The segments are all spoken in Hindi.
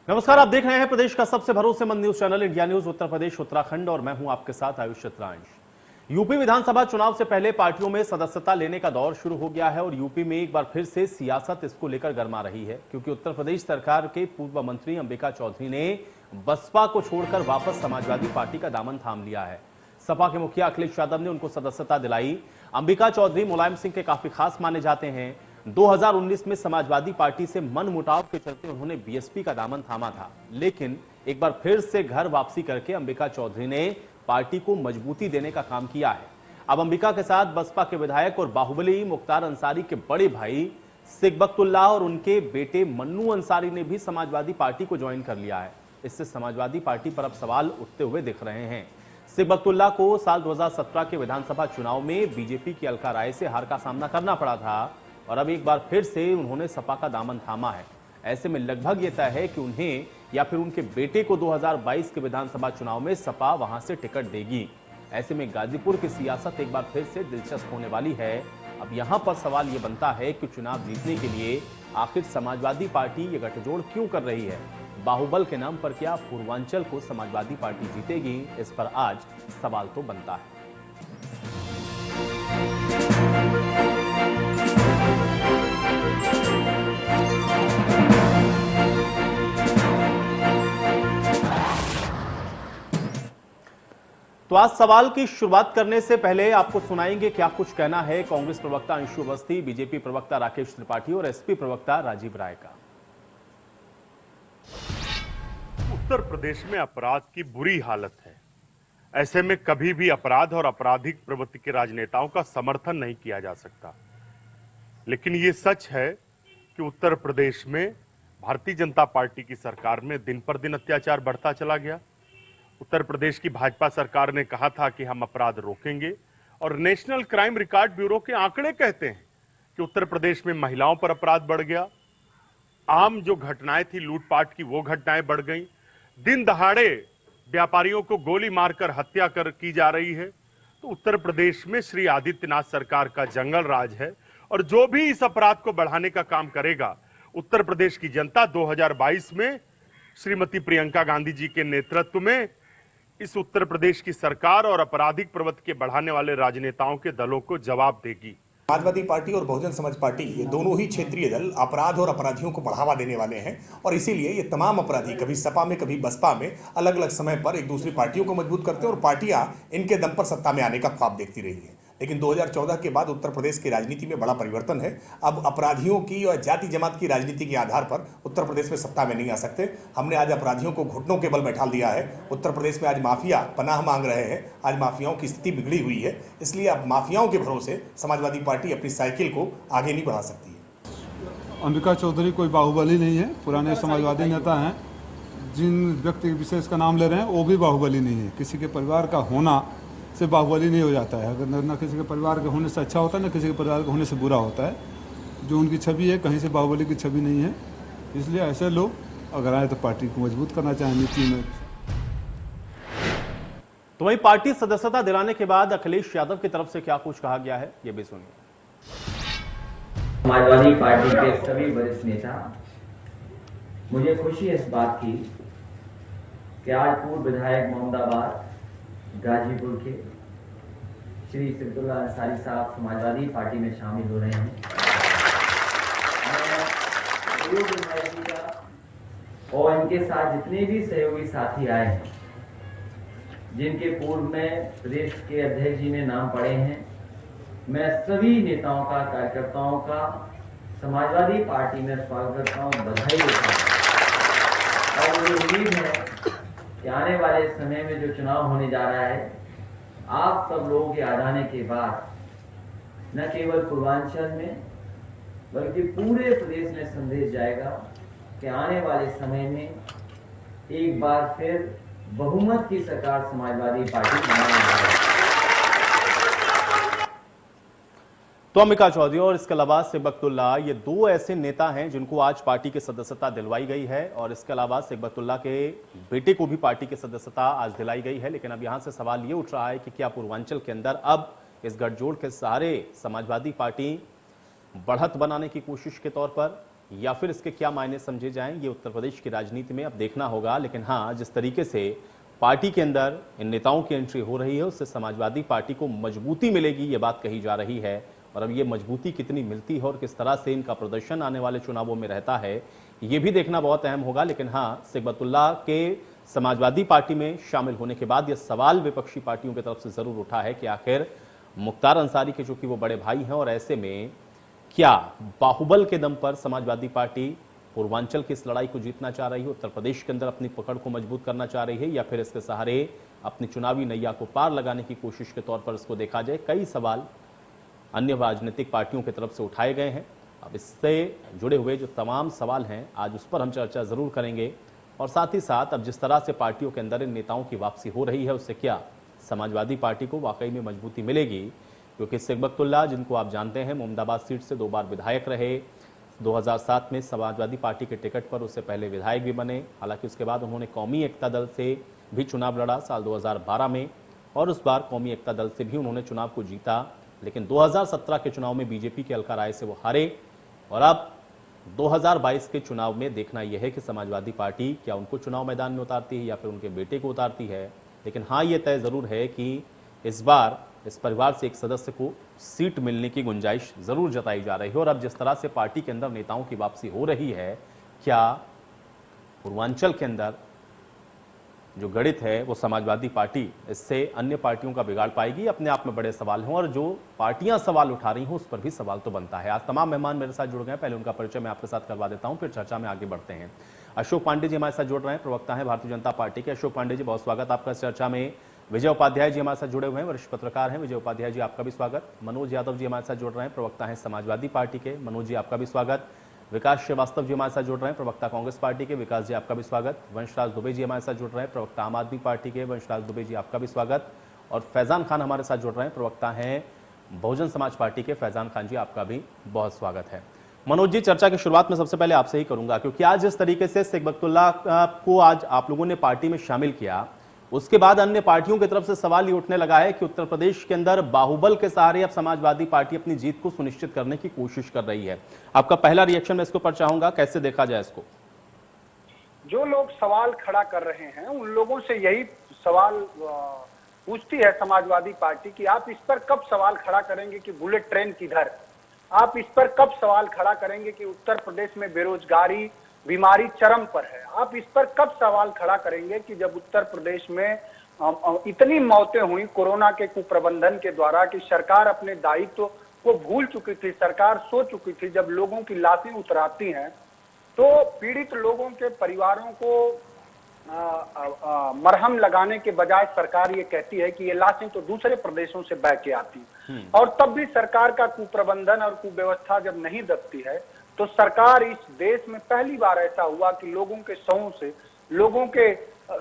नमस्कार, आप देख रहे हैं प्रदेश का सबसे भरोसेमंद news channel India news Uttar Pradesh Uttarakhand और मैं हूं आपके साथ आयुष चित्रांश। यूपी विधानसभा चुनाव से पहले पार्टियों में सदस्यता लेने का दौर शुरू हो गया है और यूपी में एक बार फिर से सियासत इसको लेकर गरमा रही है, क्योंकि उत्तर प्रदेश सरकार के पूर्व मंत्री अंबिका चौधरी ने बसपा को छोड़कर वापस समाजवादी पार्टी का दामन थाम लिया है। सपा के मुखिया अखिलेश यादव ने उनको सदस्यता दिलाई। अंबिका चौधरी मुलायम सिंह के काफी खास माने जाते हैं। 2019 में समाजवादी पार्टी से मनमुटाव के चलते उन्होंने बीएसपी का दामन थामा था, लेकिन एक बार फिर से घर वापसी करके अंबिका चौधरी ने पार्टी को मजबूती देने का काम किया है। अब अंबिका के साथ बसपा के विधायक और बाहुबली मुख्तार अंसारी के बड़े भाई सिकबतुल्लाह और उनके बेटे मन्नू अंसारी ने भी समाजवादी पार्टी को ज्वाइन कर लिया है। इससे समाजवादी पार्टी पर अब सवाल उठते हुए दिख रहे हैं। सिकबतुल्लाह को साल 2017 के विधानसभा चुनाव में बीजेपी की अलका राय से हार का सामना करना पड़ा था और अब एक बार फिर से उन्होंने सपा का दामन थामा है। ऐसे में लगभग यह तय है कि उन्हें या फिर उनके बेटे को 2022 के विधानसभा चुनाव में सपा वहां से टिकट देगी। ऐसे में गाजीपुर की सियासत एक बार फिर से दिलचस्प होने वाली है। अब यहां पर सवाल यह बनता है कि चुनाव जीतने के लिए आखिर समाजवादी पार्टी ये गठजोड़ क्यों कर रही है। बाहुबल के नाम पर क्या पूर्वांचल को समाजवादी पार्टी जीतेगी, इस पर आज सवाल तो बनता है। तो आज सवाल की शुरुआत करने से पहले आपको सुनाएंगे क्या कुछ कहना है कांग्रेस प्रवक्ता अंशु अवस्थी, बीजेपी प्रवक्ता राकेश त्रिपाठी और एसपी प्रवक्ता राजीव राय का। उत्तर प्रदेश में अपराध की बुरी हालत है। ऐसे में कभी भी अपराध और आपराधिक प्रवृत्ति के राजनेताओं का समर्थन नहीं किया जा सकता। लेकिन ये सच है कि उत्तर प्रदेश में भारतीय जनता पार्टी की सरकार में दिन पर दिन अत्याचार बढ़ता चला गया। उत्तर प्रदेश की भाजपा सरकार ने कहा था कि हम अपराध रोकेंगे और नेशनल क्राइम रिकॉर्ड ब्यूरो के आंकड़े कहते हैं कि उत्तर प्रदेश में महिलाओं पर अपराध बढ़ गया। आम जो घटनाएं थी लूटपाट की, वो घटनाएं बढ़ गई। दिन दहाड़े व्यापारियों को गोली मारकर हत्या की जा रही है। तो उत्तर प्रदेश में श्री आदित्यनाथ सरकार का जंगल राज है और जो भी इस अपराध को बढ़ाने का काम करेगा, उत्तर प्रदेश की जनता 2022 में श्रीमती प्रियंका गांधी जी के नेतृत्व में इस उत्तर प्रदेश की सरकार और आपराधिक प्रवृत्ति के बढ़ाने वाले राजनेताओं के दलों को जवाब देगी। समाजवादी पार्टी और बहुजन समाज पार्टी ये दोनों ही क्षेत्रीय दल अपराध और अपराधियों को बढ़ावा देने वाले हैं और इसीलिए ये तमाम अपराधी कभी सपा में कभी बसपा में अलग अलग समय पर एक दूसरी पार्टियों को मजबूत करते हैं और पार्टियां इनके दम पर सत्ता में आने का ख्वाब देखती रही हैं। लेकिन 2014 के बाद उत्तर प्रदेश की राजनीति में बड़ा परिवर्तन है। अब अपराधियों की और जाति जमात की राजनीति के आधार पर उत्तर प्रदेश में सत्ता में नहीं आ सकते। हमने आज अपराधियों को घुटनों के बल बैठा दिया है। उत्तर प्रदेश में आज माफिया पनाह मांग रहे हैं। आज माफियाओं की स्थिति बिगड़ी हुई है, इसलिए अब माफियाओं के भरोसे समाजवादी पार्टी अपनी साइकिल को आगे नहीं बढ़ा सकती है। अंबिका चौधरी कोई बाहुबली नहीं है, पुराने समाजवादी नेता हैं। जिन व्यक्ति विशेष का नाम ले रहे हैं वो भी बाहुबली नहीं है। किसी के परिवार का होना से बाहुबली नहीं हो जाता है। अगर न किसी के परिवार के होने से अच्छा होता है, न किसी के परिवार के होने से बुरा होता है। जो उनकी छवि है, कहीं से बाहुबली की छवि नहीं है। इसलिए ऐसे लोग अगर आए तो पार्टी को मजबूत करना चाहें नीति में। तो वहीं पार्टी सदस्यता दिलाने के बाद अखिलेश यादव की तरफ से क्या कुछ कहा गया है, ये भी सुनिए। समाजवादी पार्टी के सभी वरिष्ठ नेता, मुझे खुशी है इस बात की कि आज पूर्व विधायक मोहम्मदाबाद गाजीपुर के श्री सिकबतुल्लाह अंसारी साहब समाजवादी पार्टी में शामिल हो रहे हैं। पूर्व विधायक जी का और इनके साथ जितने भी सहयोगी साथी आए हैं, जिनके पूर्व में प्रदेश के अध्यक्ष जी ने नाम पढ़े हैं, मैं सभी नेताओं का, कार्यकर्ताओं का समाजवादी पार्टी में स्वागत करता हूँ, बधाई देता हूँ। और मुझे उम्मीद है कि आने वाले समय में जो चुनाव होने जा रहा है, आप सब लोगों के आ जाने के बाद न केवल पूर्वांचल में बल्कि पूरे प्रदेश में संदेश जाएगा कि आने वाले समय में एक बार फिर बहुमत की सरकार समाजवादी पार्टी बनाने जा रही है। तो अंबिका चौधरी और इसके अलावा सिकबतुल्लाह, ये दो ऐसे नेता हैं जिनको आज पार्टी की सदस्यता दिलवाई गई है और इसके अलावा सिकबतुल्लाह के बेटे को भी पार्टी की सदस्यता आज दिलाई गई है। लेकिन अब यहां से सवाल ये उठ रहा है कि क्या पूर्वांचल के अंदर अब इस गठजोड़ के सहारे समाजवादी पार्टी बढ़त बनाने की कोशिश के तौर पर या फिर इसके क्या मायने समझे जाएं, ये उत्तर प्रदेश की राजनीति में अब देखना होगा। लेकिन हाँ, जिस तरीके से पार्टी के अंदर इन नेताओं की एंट्री हो रही है, उससे समाजवादी पार्टी को मजबूती मिलेगी, ये बात कही जा रही है। और अब ये मजबूती कितनी मिलती है और किस तरह से इनका प्रदर्शन आने वाले चुनावों में रहता है, ये भी देखना बहुत अहम होगा। लेकिन हाँ, सिकबतुल्लाह के समाजवादी पार्टी में शामिल होने के बाद यह सवाल विपक्षी पार्टियों की तरफ से जरूर उठा है कि आखिर मुख्तार अंसारी के चूंकि वो बड़े भाई हैं, और ऐसे में क्या बाहुबल के दम पर समाजवादी पार्टी पूर्वांचल की इस लड़ाई को जीतना चाह रही है, उत्तर प्रदेश के अंदर अपनी पकड़ को मजबूत करना चाह रही है, या फिर इसके सहारे अपनी चुनावी नैया को पार लगाने की कोशिश के तौर पर इसको देखा जाए। कई सवाल अन्य राजनीतिक पार्टियों की तरफ से उठाए गए हैं। अब इससे जुड़े हुए जो तमाम सवाल हैं, आज उस पर हम चर्चा जरूर करेंगे। और साथ ही साथ अब जिस तरह से पार्टियों के अंदर इन नेताओं की वापसी हो रही है, उससे क्या समाजवादी पार्टी को वाकई में मजबूती मिलेगी, क्योंकि सिकबतुल्लाह, जिनको आप जानते हैं, मोहम्मदाबाद सीट से 2 बार विधायक रहे, 2007 में समाजवादी पार्टी के टिकट पर उससे पहले विधायक भी बने। हालांकि उसके बाद उन्होंने कौमी एकता दल से भी चुनाव लड़ा साल 2012 में, और उस बार कौमी एकता दल से भी उन्होंने चुनाव को जीता। लेकिन 2017 के चुनाव में बीजेपी के अलका राय से वो हारे। और अब 2022 के चुनाव में देखना यह है कि समाजवादी पार्टी क्या उनको चुनाव मैदान में उतारती है या फिर उनके बेटे को उतारती है। लेकिन हाँ, ये तय जरूर है कि इस बार इस परिवार से एक सदस्य को सीट मिलने की गुंजाइश जरूर जताई जा रही है। और अब जिस तरह से पार्टी के अंदर नेताओं की वापसी हो रही है, क्या पूर्वांचल के अंदर जो गणित है वो समाजवादी पार्टी इससे अन्य पार्टियों का बिगाड़ पाएगी, अपने आप में बड़े सवाल हैं। और जो पार्टियां सवाल उठा रही हैं उस पर भी सवाल तो बनता है। आज तमाम मेहमान मेरे साथ जुड़ गए हैं, पहले उनका परिचय मैं आपके साथ करवा देता हूं, फिर चर्चा में आगे बढ़ते हैं। अशोक पांडे जी हमारे साथ जुड़ रहे हैं, प्रवक्ता हैं भारतीय जनता पार्टी के। अशोक पांडे जी, बहुत स्वागत आपका इस चर्चा में। विजय उपाध्याय जी हमारे साथ जुड़े हुए हैं, वरिष्ठ पत्रकार हैं। विजय उपाध्याय जी, आपका भी स्वागत। मनोज यादव जी हमारे साथ जुड़ रहे हैं, प्रवक्ता हैं समाजवादी पार्टी के। मनोज जी, आपका भी स्वागत। विकास श्रीवास्तव जी हमारे साथ जुड़ रहे हैं, प्रवक्ता कांग्रेस पार्टी के। विकास जी, आपका भी स्वागत। वंशराज दुबे जी हमारे साथ जुड़ रहे हैं, प्रवक्ता आम आदमी पार्टी के। वंशराज दुबे जी, आपका भी स्वागत। और फैजान खान हमारे साथ जुड़ रहे हैं, प्रवक्ता हैं बहुजन समाज पार्टी के। फैजान खान जी, आपका भी बहुत स्वागत है। मनोज जी, चर्चा की शुरुआत में सबसे पहले आपसे ही करूंगा, क्योंकि आज जिस तरीके से सिकबतुल्लाह को आज आप लोगों ने पार्टी में शामिल किया, उसके बाद अन्य पार्टियों की तरफ से सवाल ये उठने लगा है कि उत्तर प्रदेश के अंदर बाहुबल के सहारे अब समाजवादी पार्टी अपनी जीत को सुनिश्चित करने की कोशिश कर रही है। आपका पहला रिएक्शन मैं इसके ऊपर चाहूंगा, कैसे देखा जाए इसको? जो लोग सवाल खड़ा कर रहे हैं उन लोगों से यही सवाल पूछती है समाजवादी पार्टी कि आप इस पर कब सवाल खड़ा करेंगे कि बुलेट ट्रेन किधर, आप इस पर कब सवाल खड़ा करेंगे कि उत्तर प्रदेश में बेरोजगारी बीमारी चरम पर है, आप इस पर कब सवाल खड़ा करेंगे कि जब उत्तर प्रदेश में इतनी मौतें हुई कोरोना के कुप्रबंधन के द्वारा कि सरकार अपने दायित्व को भूल चुकी थी, सरकार सो चुकी थी। जब लोगों की लाशें उतराती हैं तो पीड़ित लोगों के परिवारों को मरहम लगाने के बजाय सरकार ये कहती है कि ये लाशें तो दूसरे प्रदेशों से बह के आती हैं। और तब भी सरकार का कुप्रबंधन और कुव्यवस्था जब नहीं दबती है तो सरकार, इस देश में पहली बार ऐसा हुआ कि लोगों के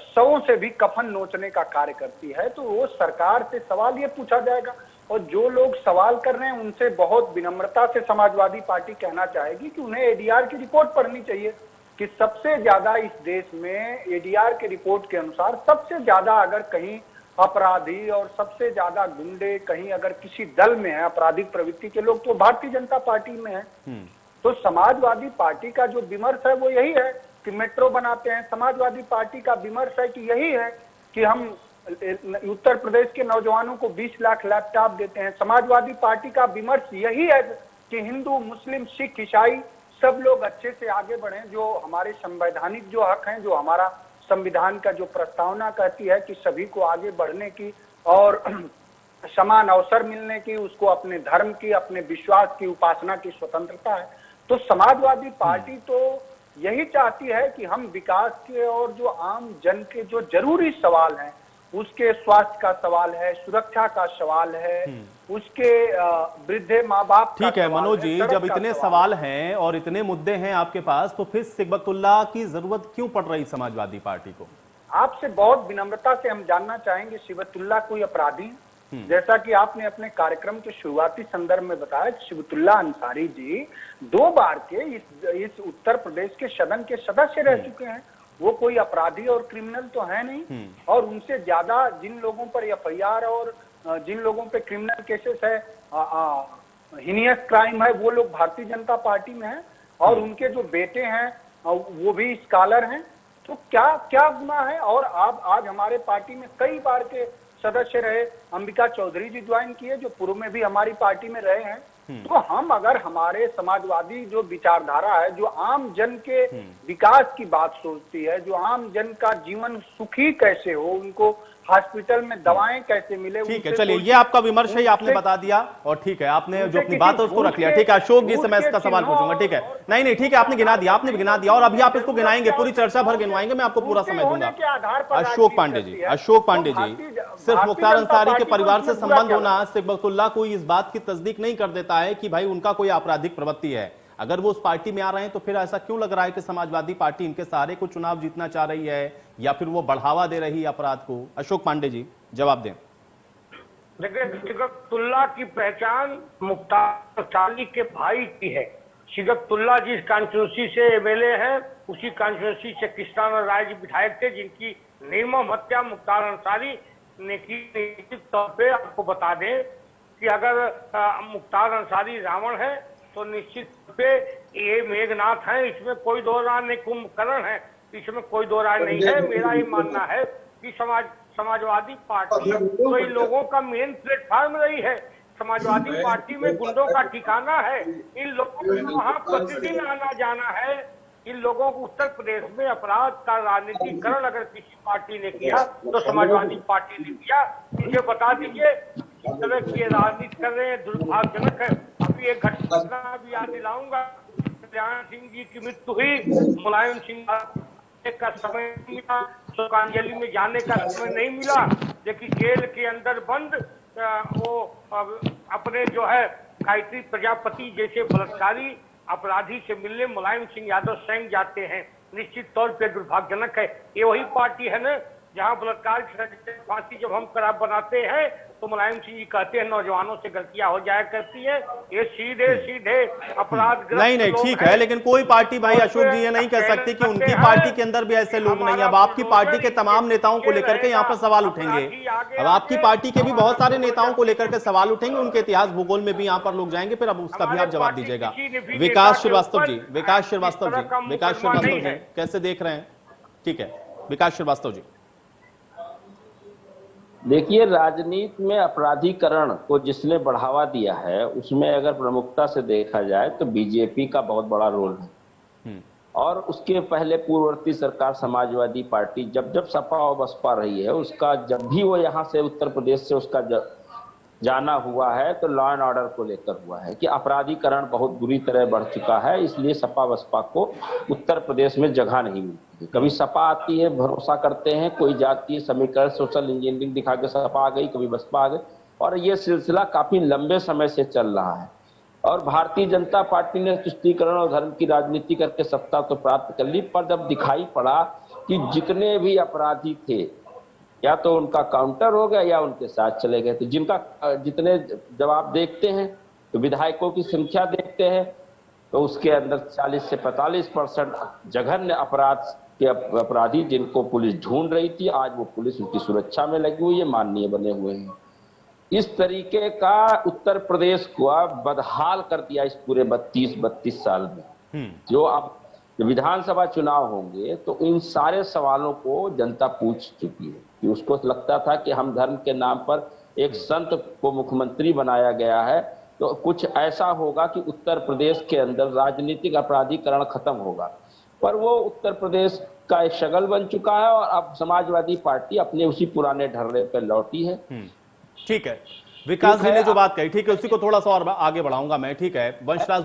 शवों से भी कफन नोचने का कार्य करती है। तो वो सरकार से सवाल ये पूछा जाएगा। और जो लोग सवाल कर रहे हैं उनसे बहुत विनम्रता से समाजवादी पार्टी कहना चाहेगी कि उन्हें एडीआर की रिपोर्ट पढ़नी चाहिए कि सबसे ज्यादा इस देश में एडीआर के रिपोर्ट के अनुसार सबसे ज्यादा अगर कहीं अपराधी और सबसे ज्यादा गुंडे कहीं अगर किसी दल में है, आपराधिक प्रवृत्ति के लोग, तो भारतीय जनता पार्टी में है। तो समाजवादी पार्टी का जो विमर्श है वो यही है कि मेट्रो बनाते हैं। समाजवादी पार्टी का विमर्श है कि यही है कि हम उत्तर प्रदेश के नौजवानों को 20 लाख लैपटॉप देते हैं। समाजवादी पार्टी का विमर्श यही है कि हिंदू, मुस्लिम, सिख, ईसाई सब लोग अच्छे से आगे बढ़े। जो हमारे संवैधानिक जो हक हैं, जो हमारा संविधान का जो प्रस्तावना कहती है कि सभी को आगे बढ़ने की और समान अवसर मिलने की, उसको अपने धर्म की, अपने विश्वास की, उपासना की स्वतंत्रता है। तो समाजवादी पार्टी तो यही चाहती है कि हम विकास के और जो आम जन के जो जरूरी सवाल हैं, उसके स्वास्थ्य का सवाल है, सुरक्षा का सवाल है, उसके वृद्ध माँ बाप। ठीक है मनोज जी, जब इतने सवाल हैं और इतने मुद्दे हैं आपके पास, तो फिर सिकबतुल्लाह की जरूरत क्यों पड़ रही समाजवादी पार्टी को? आपसे बहुत विनम्रता से हम जानना चाहेंगे, सिकबतुल्लाह कोई अपराधी? जैसा कि आपने अपने कार्यक्रम के शुरुआती संदर्भ में बताया, सिकबतुल्लाह अंसारी जी 2 बार के इस उत्तर प्रदेश के सदन के सदस्य रह चुके हैं। वो कोई अपराधी और क्रिमिनल तो है नहीं। और उनसे ज्यादा जिन लोगों पर एफआईआर और जिन लोगों पे क्रिमिनल केसेस है, हिनियस क्राइम है, वो लोग भारतीय जनता पार्टी में है। और उनके जो बेटे हैं वो भी स्कॉलर हैं। तो क्या क्या गुनाह है? और आप आज हमारे पार्टी में कई बार के सदस्य रहे, अंबिका चौधरी जी ज्वाइन किए जो पूर्व में भी हमारी पार्टी में रहे हैं। तो हम अगर हमारे समाजवादी जो विचारधारा है, जो आम जन के विकास की बात सोचती है, जो आम जन का जीवन सुखी कैसे हो, उनको हॉस्पिटल में दवाएं कैसे मिले, ठीक है, चलिए ये आपका विमर्श है, आपने बता दिया और ठीक है, आपने जो अपनी बात है उसको रख लिया। ठीक है, अशोक जी से मैं इसका सवाल पूछूंगा। ठीक है, नहीं ठीक है, आपने गिना दिया, आपने भी गिना दिया और अभी आप इसको गिनाएंगे, पूरी चर्चा भर गिनवाएंगे, मैं आपको पूरा समय दूंगा। अशोक पांडे जी, सिर्फ मुख्तार अंसारी के परिवार से संबंध होना सिकबतुल्लाह कोई इस बात की तस्दीक नहीं कर देता है कि भाई उनका कोई आपराधिक प्रवृत्ति है। अगर वो उस पार्टी में आ रहे हैं तो फिर ऐसा क्यों लग रहा है कि समाजवादी पार्टी इनके सहारे को चुनाव जीतना चाह रही है या फिर वो बढ़ावा दे रही है अपराध को? अशोक पांडे जी जवाब दें। देखिए, सिकबतुल्लाह की पहचान मुख्तार अंसारी के भाई की है। सिकबतुल्लाह जिस कॉन्स्टिट्यूंसी से एमएलए है, उसी कॉन्स्टिट्यूंसी से कृष्णा राय जी विधायक थे, जिनकी निर्मम हत्या मुख्तार अंसारी ने की। निश्चित तौर पे आपको बता दें कि अगर मुख्तार अंसारी रावण है तो निश्चित पे ये मेघनाथ है, इसमें कोई दो राय नहीं। कुंभकर्ण है, इसमें कोई दो राय नहीं है। मेरा ये मानना है कि समाजवादी पार्टी तो इन लोगों का मेन प्लेटफॉर्म रही है। समाजवादी पार्टी में गुंडों का ठिकाना है। इन लोगों को वहां प्रतिदिन आना जाना है। इन लोगों को उत्तर प्रदेश में अपराध का राजनीतिकरण अगर किसी पार्टी ने किया तो समाजवादी पार्टी ने किया। मुझे बता दीजिए, इस तरह की राजनीति कर रहे हैं, दुर्भाग्यजनक है। अभी एक घटना भी याद दिलाऊंगा, कल्याण सिंह जी की मृत्यु हुई, मुलायम सिंह का समय नहीं मिला, शोकांजलि में जाने का समय नहीं मिला, लेकिन जेल के अंदर बंद वो अपने जो है गायत्री प्रजापति जैसे बलात्कारी अपराधी से मिलने मुलायम सिंह यादव स्वयं जाते हैं। निश्चित तौर पर दुर्भाग्यजनक है। ये वही पार्टी है न जहां बलात्कार की फांसी जब हम करार बनाते हैं तो मुलायम सिंह जी कहते हैं नौजवानों से गलतियां हो जाया करती है। ये सीधे अपराध नहीं ठीक है, लेकिन कोई पार्टी भाई अशोक जी ये नहीं कह सकती कि उनकी पार्टी के अंदर भी ऐसे लोग नहीं। अब आपकी पार्टी के तमाम नेताओं को लेकर के यहाँ पर सवाल उठेंगे। अब आपकी पार्टी के भी बहुत सारे नेताओं को लेकर के सवाल उठेंगे, उनके इतिहास भूगोल में भी यहाँ पर लोग जाएंगे, फिर अब उसका भी आप जवाब दीजिएगा। विकास श्रीवास्तव जी कैसे देख रहे हैं? ठीक है, विकास श्रीवास्तव जी। देखिए, राजनीति में अपराधीकरण को जिसने बढ़ावा दिया है उसमें अगर प्रमुखता से देखा जाए तो बीजेपी का बहुत बड़ा रोल है। और उसके पहले पूर्ववर्ती सरकार समाजवादी पार्टी जब सपा और बसपा रही है, उसका जब भी वो यहाँ से उत्तर प्रदेश से उसका जाना हुआ है तो लॉ एंड ऑर्डर को लेकर हुआ है कि अपराधीकरण बहुत बुरी तरह बढ़ चुका है। इसलिए सपा बसपा को उत्तर प्रदेश में जगह नहीं मिलती। कभी सपा आती है, भरोसा करते हैं, कोई जातीय समीकरण सोशल इंजीनियरिंग दिखा के सपा आ गई, कभी बसपा आ गई, और ये सिलसिला काफी लंबे समय से चल रहा है। और भारतीय जनता पार्टी ने तुष्टीकरण और धर्म की राजनीति करके सत्ता तो प्राप्त कर ली, पर जब दिखाई पड़ा कि जितने भी अपराधी थे या तो उनका काउंटर हो गया या उनके साथ चले गए, तो जितने जब आप देखते हैं तो विधायकों की संख्या देखते हैं तो उसके अंदर 40 से 45% जघन्य अपराध के अपराधी जिनको पुलिस ढूंढ रही थी, आज वो पुलिस उनकी सुरक्षा में लगी हुई है, माननीय बने हुए हैं। इस तरीके का उत्तर प्रदेश को बदहाल कर दिया इस पूरे 32 साल में। जो अब विधानसभा चुनाव होंगे तो इन सारे सवालों को जनता पूछ चुकी है कि उसको लगता था कि हम धर्म के नाम पर एक संत को मुख्यमंत्री बनाया गया है तो कुछ ऐसा होगा कि उत्तर प्रदेश के अंदर राजनीतिक अपराधीकरण खत्म होगा, पर वो उत्तर प्रदेश का एक शगल बन चुका है और अब समाजवादी पार्टी अपने उसी पुराने ढर्रे पर लौटी है। ठीक है, विकास जी ने जो बात कही, ठीक है, उसी को थोड़ा सा और आगे बढ़ाऊंगा मैं। ठीक है, वंशराज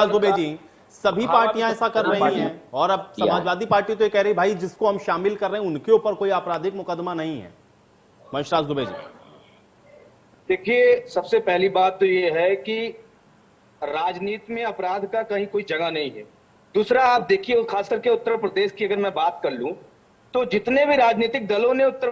दुबे जी सभी पार्टियां ऐसा कर रही हैं और अब समाजवादी पार्टी तो ये कह रही भाई जिसको हम शामिल कर रहे हैं उनके ऊपर कोई आपराधिक मुकदमा नहीं है। वंशराज दुबे जी, देखिए, सबसे पहली बात तो ये है कि राजनीति में अपराध का कहीं कोई जगह नहीं है। दूसरा, आप देखिए, खास करके उत्तर प्रदेश की अगर मैं बात कर लूं तो जितने भी राजनीतिक दलों ने उत्तर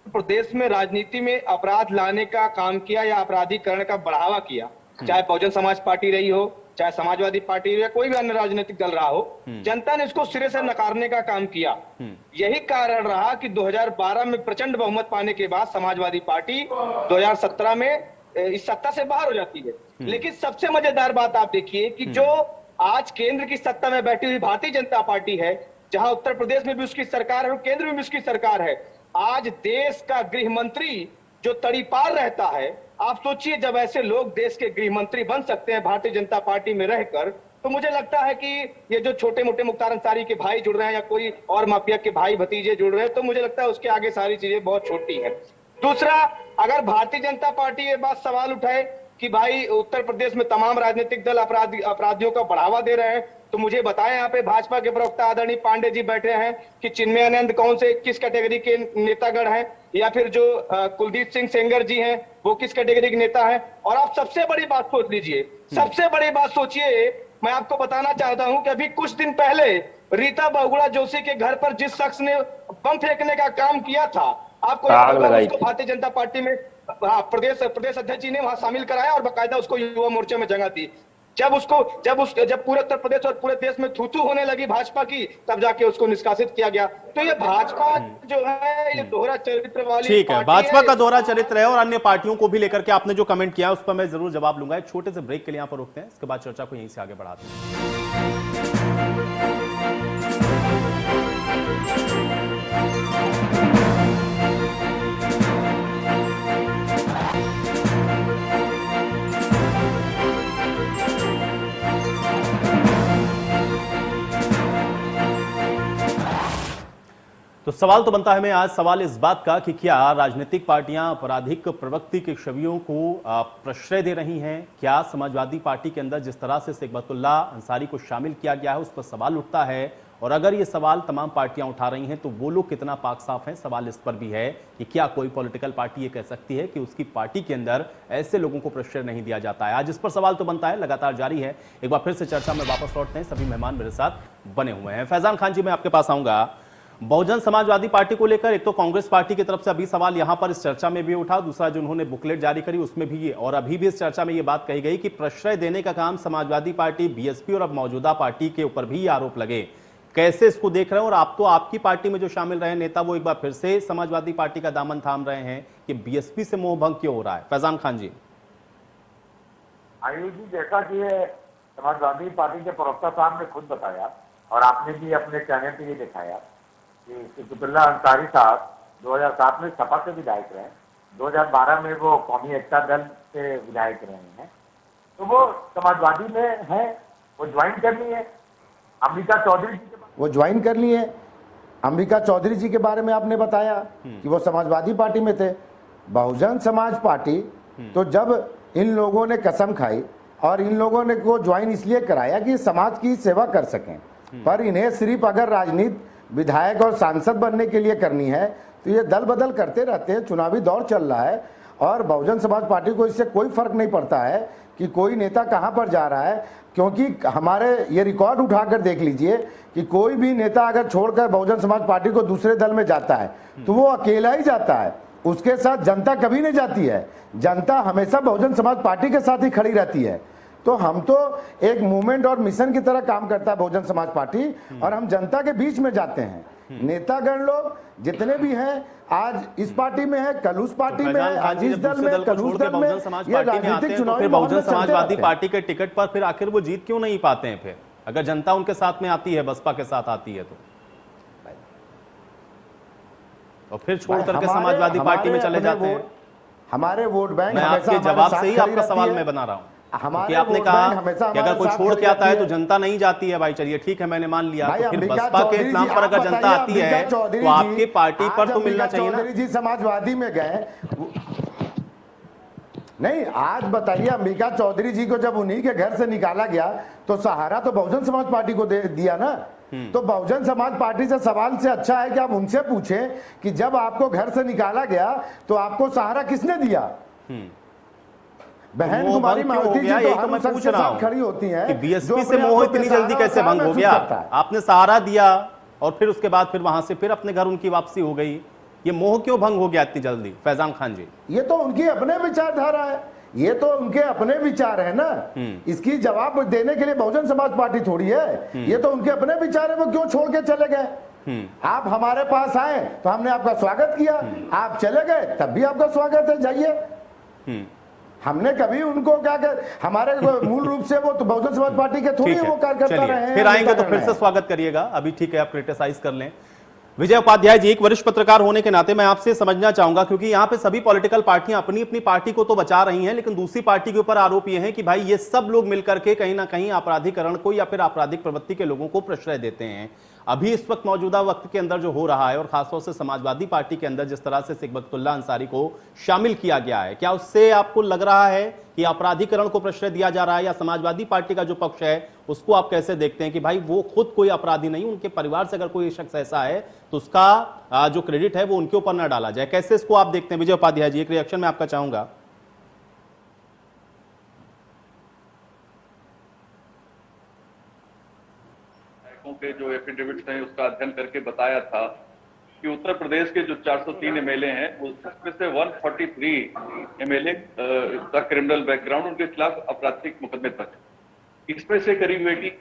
प्रदेश में राजनीति में अपराध लाने का काम किया या अपराधीकरण का बढ़ावा किया, चाहे बहुजन समाज पार्टी रही हो, चाहे समाजवादी पार्टी रही हो, कोई भी अन्य राजनीतिक दल रहा हो, जनता ने इसको सिरे से नकारने का काम किया। यही कारण रहा कि 2012 में प्रचंड बहुमत पाने के बाद समाजवादी पार्टी 2017 में इस सत्ता से बाहर हो जाती है। लेकिन सबसे मजेदार बात आप देखिए कि जो आज केंद्र की सत्ता में बैठी हुई भारतीय जनता पार्टी है, जहां उत्तर प्रदेश में भी उसकी सरकार है और केंद्र में भी उसकी सरकार है, आज देश का गृह मंत्री जो तड़ीपार रहता है, आप सोचिए जब ऐसे लोग देश के गृह मंत्री बन सकते हैं भारतीय जनता पार्टी में रहकर, तो मुझे लगता है कि ये जो छोटे मोटे मुख्तार अंसारी के भाई जुड़ रहे हैं या कोई और माफिया के भाई भतीजे जुड़ रहे हैं, तो मुझे लगता है उसके आगे सारी चीजें बहुत छोटी है। दूसरा, अगर भारतीय जनता पार्टी ये बात सवाल उठाए कि भाई उत्तर प्रदेश में तमाम राजनीतिक दल अपराधियों का बढ़ावा दे रहे हैं, तो मुझे बताएं, यहाँ पे भाजपा के प्रवक्ता आदरणीय पांडे जी बैठे हैं कि चिन्मयानंद कौन से किस कैटेगरी के नेतागण हैं, या फिर जो कुलदीप सिंह सेंगर जी हैं वो किस कैटेगरी के नेता हैं। और आप सबसे बड़ी बात सोच लीजिए, सबसे बड़ी बात सोचिए, मैं आपको बताना चाहता हूं कि अभी कुछ दिन पहले रीता बहुगुणा जोशी के घर पर जिस शख्स ने बम फेंकने का काम किया था, आपको उसको भारतीय जनता पार्टी में प्रदेश अध्यक्ष जी ने वहां शामिल कराया और बाकायदा उसको युवा मोर्चे में जगह दी। जब पूरे उत्तर प्रदेश और पूरे देश में थू-थू होने लगी भाजपा की, तब जाके उसको निष्कासित किया गया। तो ये भाजपा जो है ये दोहरा चरित्र वाली, ठीक है, भाजपा का दोहरा चरित्र है। और अन्य पार्टियों को भी लेकर के आपने जो कमेंट किया उस पर मैं जरूर जवाब लूंगा। एक छोटे से ब्रेक के लिए यहां पर रुकते हैं, इसके बाद चर्चा को यहीं से आगे बढ़ाते हैं। तो सवाल तो बनता है मैं आज सवाल इस बात का कि क्या राजनीतिक पार्टियां आपराधिक प्रवृत्ति की छवियों को प्रश्रय दे रही हैं? क्या समाजवादी पार्टी के अंदर जिस तरह से सिकबतुल्ला अंसारी को शामिल किया गया है उस पर सवाल उठता है, और अगर ये सवाल तमाम पार्टियां उठा रही हैं तो वो लोग कितना पाक साफ हैं? सवाल इस पर भी है कि क्या कोई पॉलिटिकल पार्टी ये कह सकती है कि उसकी पार्टी के अंदर ऐसे लोगों को प्रश्रय नहीं दिया जाता है? आज इस पर सवाल तो बनता है, लगातार जारी है। एक बार फिर से चर्चा में वापस लौटते हैं, सभी मेहमान मेरे साथ बने हुए हैं। फैजान खान जी, मैं आपके पास आऊंगा। बहुजन समाजवादी पार्टी को लेकर एक तो कांग्रेस पार्टी की तरफ से अभी सवाल यहां पर इस चर्चा में भी उठा, दूसरा जो उन्होंने बुकलेट जारी करी उसमें भी ये, और अभी भी इस चर्चा में ये बात कही गई कि प्रश्रय देने का काम समाजवादी पार्टी, बीएसपी और अब मौजूदा पार्टी के ऊपर भी आरोप लगे। कैसे इसको देख रहे हैं? और आप तो आपकी पार्टी में जो शामिल रहे नेता वो एक बार फिर से समाजवादी पार्टी का दामन थाम रहे हैं कि बीएसपी से मोह भंग क्यों हो रहा है? फैजान खान जी। आयुष जी, जैसा कि समाजवादी पार्टी के प्रवक्ता साहब ने खुद बताया और आपने भी अपने चैनल पर ये दिखाया कि सिकबतुल्ला अंसारी साहब 2007 में सपा से विधायक रहे, 2012 में वो कौमी एकता दल से विधायक रहे हैं, तो वो समाजवादी में है, वो ज्वाइन कर ली है। अंबिका चौधरी जी वो ज्वाइन कर लिए। अंबिका चौधरी जी के बारे में आपने बताया कि वो समाजवादी पार्टी में थे। बहुजन समाज पार्टी तो जब इन लोगों ने कसम खाई और इन लोगों ने को ज्वाइन इसलिए कराया कि समाज की सेवा कर सकें, पर इन्हें सिर्फ अगर राजनीति विधायक और सांसद बनने के लिए करनी है तो ये दल बदल करते रहते हैं। चुनावी दौर चल रहा है और बहुजन समाज पार्टी को इससे कोई फर्क नहीं पड़ता है कि कोई नेता कहां पर जा रहा है, क्योंकि हमारे ये रिकॉर्ड उठाकर देख लीजिए कि कोई भी नेता अगर छोड़कर बहुजन समाज पार्टी को दूसरे दल में जाता है तो वो अकेला ही जाता है, उसके साथ जनता कभी नहीं जाती है। जनता हमेशा बहुजन समाज पार्टी के साथ ही खड़ी रहती है। तो हम तो एक मूवमेंट और मिशन की तरह काम करता है बहुजन समाज पार्टी, और हम जनता के बीच में जाते हैं। नेतागण लोग जितने भी हैं आज इस पार्टी में है, कल उस पार्टी में है, आज इस दल में, कल उस दल में, ये राजनीतिक चुनाव फिर बहुजन समाजवादी पार्टी के टिकट पर फिर आखिर वो जीत क्यों नहीं पाते हैं? फिर अगर जनता उनके साथ में आती है, बसपा के साथ आती है, तो फिर छोड़ करके समाजवादी पार्टी में चले जाते हैं। हमारे वोट बैंक, मैं आपके जवाब से ही आपका सवाल मैं बना रहा हूँ कि आपने कहा कि अगर कोई छोड़ के आता है तो जनता नहीं जाती है। भाई चलिए ठीक है, मैंने मान लिया। तो फिर बसपा के नाम पर अगर जनता आती है तो आपकी पार्टी पर तो मिलना चाहिए ना। चौधरी जी समाजवादी में गए नहीं, आज बताइए, अंबिका चौधरी जी को जब उन्हीं के घर से निकाला गया तो सहारा तो बहुजन समाज पार्टी को दे दिया ना। तो बहुजन समाज पार्टी से सवाल से अच्छा है कि आप उनसे पूछें कि जब आपको घर से निकाला गया तो आपको सहारा किसने दिया? बहन कुमारी मावती जी तो हम सबके साथ खड़ी होती हैं कि बीएसपी से मोह इतनी जल्दी कैसे भंग हो गया? आपने सहारा दिया और फिर उसके बाद फिर वहां से फिर अपने घर उनकी वापसी हो गई, ये मोह क्यों भंग हो गया इतनी जल्दी? फैजान खान जी, ये तो उनकी अपने विचारधारा है, ये तो उनके अपने विचार है ना। इसकी जवाब देने के लिए बहुजन समाज पार्टी थोड़ी है, ये तो उनके अपने विचार है। वो क्यों छोड़ के चले गए? आप हमारे पास आए तो हमने आपका स्वागत किया, आप चले गए तब भी आपका स्वागत है, जाइए। हमने कभी उनको क्या कर, हमारे मूल रूप से वो तो बहुजन समाज पार्टी के थोड़ी ठीक है, वो कार्यकर्ता चलिए, रहे हैं। फिर आएंगे तो करना फिर है। से स्वागत करिएगा। अभी ठीक है, आप क्रिटिसाइज कर लें। विजय उपाध्याय जी, एक वरिष्ठ पत्रकार होने के नाते मैं आपसे समझना चाहूंगा, क्योंकि यहाँ पे सभी पॉलिटिकल पार्टियां अपनी अपनी पार्टी को तो बचा रही हैं, लेकिन दूसरी पार्टी के ऊपर आरोप ये है कि भाई ये सब लोग मिलकर के कहीं ना कहीं आपराधिकरण को या फिर आपराधिक प्रवृत्ति के लोगों को प्रश्रय देते हैं। अभी इस वक्त मौजूदा वक्त के अंदर जो हो रहा है, और खासतौर से समाजवादी पार्टी के अंदर जिस तरह से सिकबतुल्ला अंसारी को शामिल किया गया है, क्या उससे आपको लग रहा है कि आपराधिकरण को प्रश्रय दिया जा रहा है, या समाजवादी पार्टी का जो पक्ष है उसको आप कैसे देखते हैं कि भाई वो खुद कोई अपराधी नहीं, उनके परिवार से अगर कोई शख्स ऐसा है तो उसका जो क्रेडिट है वो उनके ऊपर ना डाला जाए? कैसे इसको आप देखते हैं विजय उपाध्याय जी? एक रिएक्शन मैं आपका चाहूंगा। के जो एफिडेविट्स हैं उसका अध्ययन करके बताया था कि उत्तर प्रदेश के जो 403 एमएलए हैं उसमें से 143 एमएलए का क्रिमिनल बैकग्राउंड, उनके खिलाफ आपराधिक मुकदमे दर्ज। इसमें से करीब 80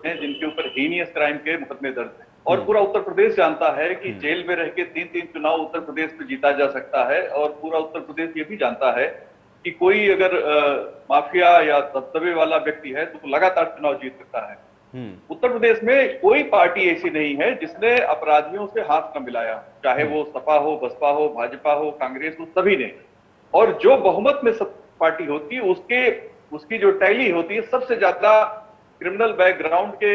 हैं जिनके ऊपर हीनियस क्राइम के मुकदमे दर्ज हैं। और पूरा उत्तर प्रदेश जानता है कि जेल में रह के 3-3 चुनाव उत्तर प्रदेश में जीता जा सकता है, और पूरा उत्तर प्रदेश ये भी जानता है कि कोई अगर माफिया या दबदबे वाला व्यक्ति है तो लगातार चुनाव जीत सकता है। उत्तर प्रदेश में कोई पार्टी ऐसी नहीं है जिसने अपराधियों से हाथ न मिलाया, चाहे वो सपा हो, बसपा हो, भाजपा हो, कांग्रेस हो, सभी ने। और जो बहुमत में सब पार्टी होती है उसकी जो टैली होती है, सबसे ज्यादा क्रिमिनल बैकग्राउंड के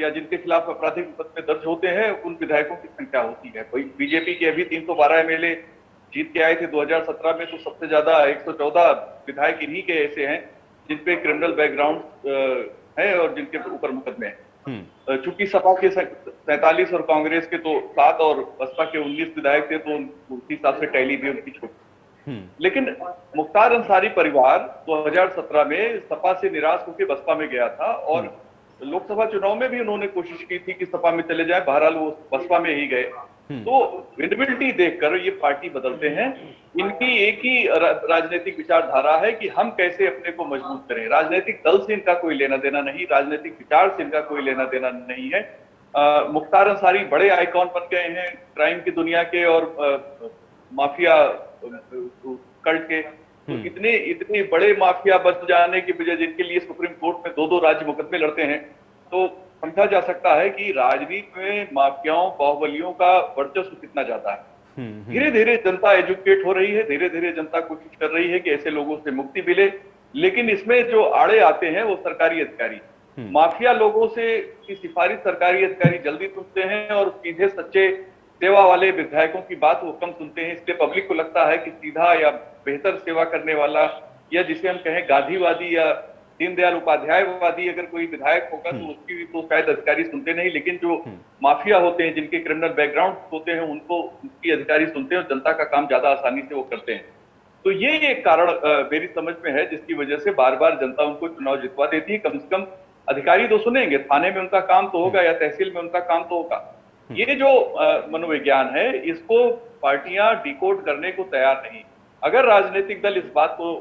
या जिनके खिलाफ आपराधिक मुकदमे दर्ज होते हैं उन विधायकों की संख्या होती है। कोई बीजेपी के अभी 312 एमएलए जीत के आए थे 2017 में, तो सबसे ज्यादा 114 विधायक इन्हीं के ऐसे हैं जिनपे क्रिमिनल बैकग्राउंड है और जिनके ऊपर मुकदमे हैं। चूंकि सपा के 47 और कांग्रेस के तो 7 और बसपा के 19 विधायक थे, तो उसी हिसाब से टैली भी उनकी छोटी। लेकिन मुख्तार अंसारी परिवार 2017 में सपा से निराश होकर बसपा में गया था, और लोकसभा चुनाव में भी उन्होंने कोशिश की थी कि सपा में चले जाए, बहरहाल वो बसपा में ही गए। तो विजिबिलिटी देखकर ये पार्टी बदलते हैं। इनकी एक ही राजनीतिक विचारधारा है कि हम कैसे अपने को मजबूत करें। राजनीतिक दल से इनका कोई लेना देना नहीं, राजनीतिक विचार से इनका कोई लेना देना नहीं है। मुख्तार अंसारी बड़े आइकॉन बन गए हैं क्राइम की दुनिया के और माफिया कल्ट के। तो इतने बड़े माफिया बन जाने की वजह जिनके लिए सुप्रीम कोर्ट में 2-2 राज्य मुकदमे लड़ते हैं, तो समझा जा सकता है कि राजनीति में माफियाओं बाहुबलियों का वर्चस्व कितना ज्यादा है। धीरे धीरे जनता एजुकेट हो रही है, धीरे धीरे जनता कोशिश कर रही है कि ऐसे लोगों से मुक्ति मिले। लेकिन इसमें जो आड़े आते हैं वो सरकारी अधिकारी, माफिया लोगों से की सिफारिश सरकारी अधिकारी जल्दी सुनते हैं, और सीधे सच्चे सेवा वाले विधायकों की बात वो कम सुनते हैं। इसलिए पब्लिक को लगता है कि सीधा या बेहतर सेवा करने वाला, या जिसे हम कहें गांधीवादी या दीनदयाल उपाध्यायवादी अगर कोई विधायक होगा तो उसकी भी तो शायद अधिकारी सुनते नहीं, लेकिन जो माफिया होते हैं जिनके क्रिमिनल बैकग्राउंड होते हैं उनको उनकी अधिकारी सुनते हैं, और जनता का काम ज्यादा आसानी से वो करते हैं। तो ये एक कारण मेरी समझ में है जिसकी वजह से बार बार जनता उनको चुनाव जितवा देती है। कम से कम अधिकारी तो सुनेंगे, थाने में उनका काम तो होगा या तहसील में उनका काम तो होगा। ये जो मनोविज्ञान है इसको पार्टियां डिकोड करने को तैयार नहीं। अगर राजनीतिक दल इस बात को